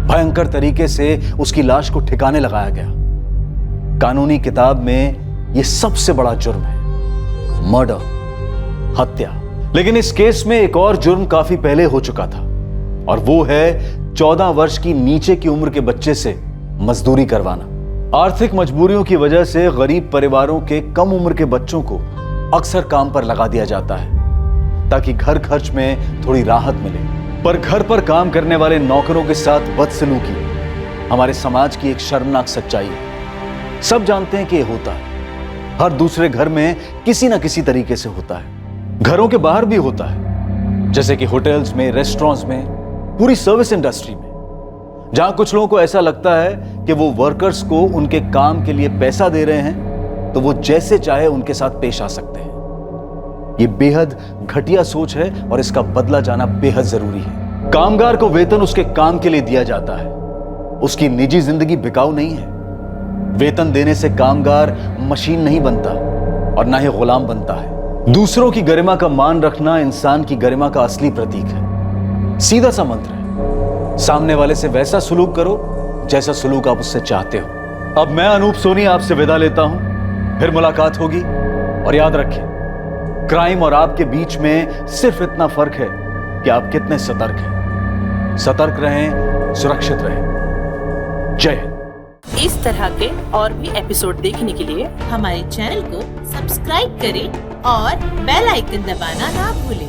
भयंकर तरीके से उसकी लाश को ठिकाने लगाया गया। कानूनी किताब में यह सबसे बड़ा जुर्म है, मर्डर, हत्या। लेकिन इस केस में एक और जुर्म काफी पहले हो चुका था, और वो है 14 वर्ष की नीचे की उम्र के बच्चे से मजदूरी करवाना। आर्थिक मजबूरियों की वजह से गरीब परिवारों के कम उम्र के बच्चों को अक्सर काम पर लगा दिया जाता है ताकि घर खर्च में थोड़ी राहत मिले। पर घर पर काम करने वाले नौकरों के साथ बदसलूकी हमारे समाज की एक शर्मनाक सच्चाई है। सब जानते हैं कि यह होता है, हर दूसरे घर में किसी ना किसी तरीके से होता है। घरों के बाहर भी होता है, जैसे कि होटल्स में, रेस्टोरेंट्स में, पूरी सर्विस इंडस्ट्री में, जहां कुछ लोगों को ऐसा लगता है कि वो वर्कर्स को उनके काम के लिए पैसा दे रहे हैं तो वो जैसे चाहे उनके साथ पेश आ सकते हैं। ये बेहद घटिया सोच है और इसका बदला जाना बेहद जरूरी है। कामगार को वेतन उसके काम के लिए दिया जाता है, उसकी निजी जिंदगी बिकाऊ नहीं है। वेतन देने से कामगार मशीन नहीं बनता और ना ही गुलाम बनता है। दूसरों की गरिमा का मान रखना इंसान की गरिमा का असली प्रतीक है। सीधा सा मंत्र है, सामने वाले से वैसा सलूक करो जैसा सलूक आप उससे चाहते हो। अब मैं अनूप सोनी आपसे विदा लेता हूं, फिर मुलाकात होगी। और याद रखें, क्राइम और आपके बीच में सिर्फ इतना फर्क है कि आप कितने सतर्क हैं। सतर्क रहें, सुरक्षित रहें। जय हिंद। इस तरह के और भी एपिसोड देखने के लिए हमारे चैनल को सब्सक्राइब करें और बेल आइकन दबाना ना भूलें।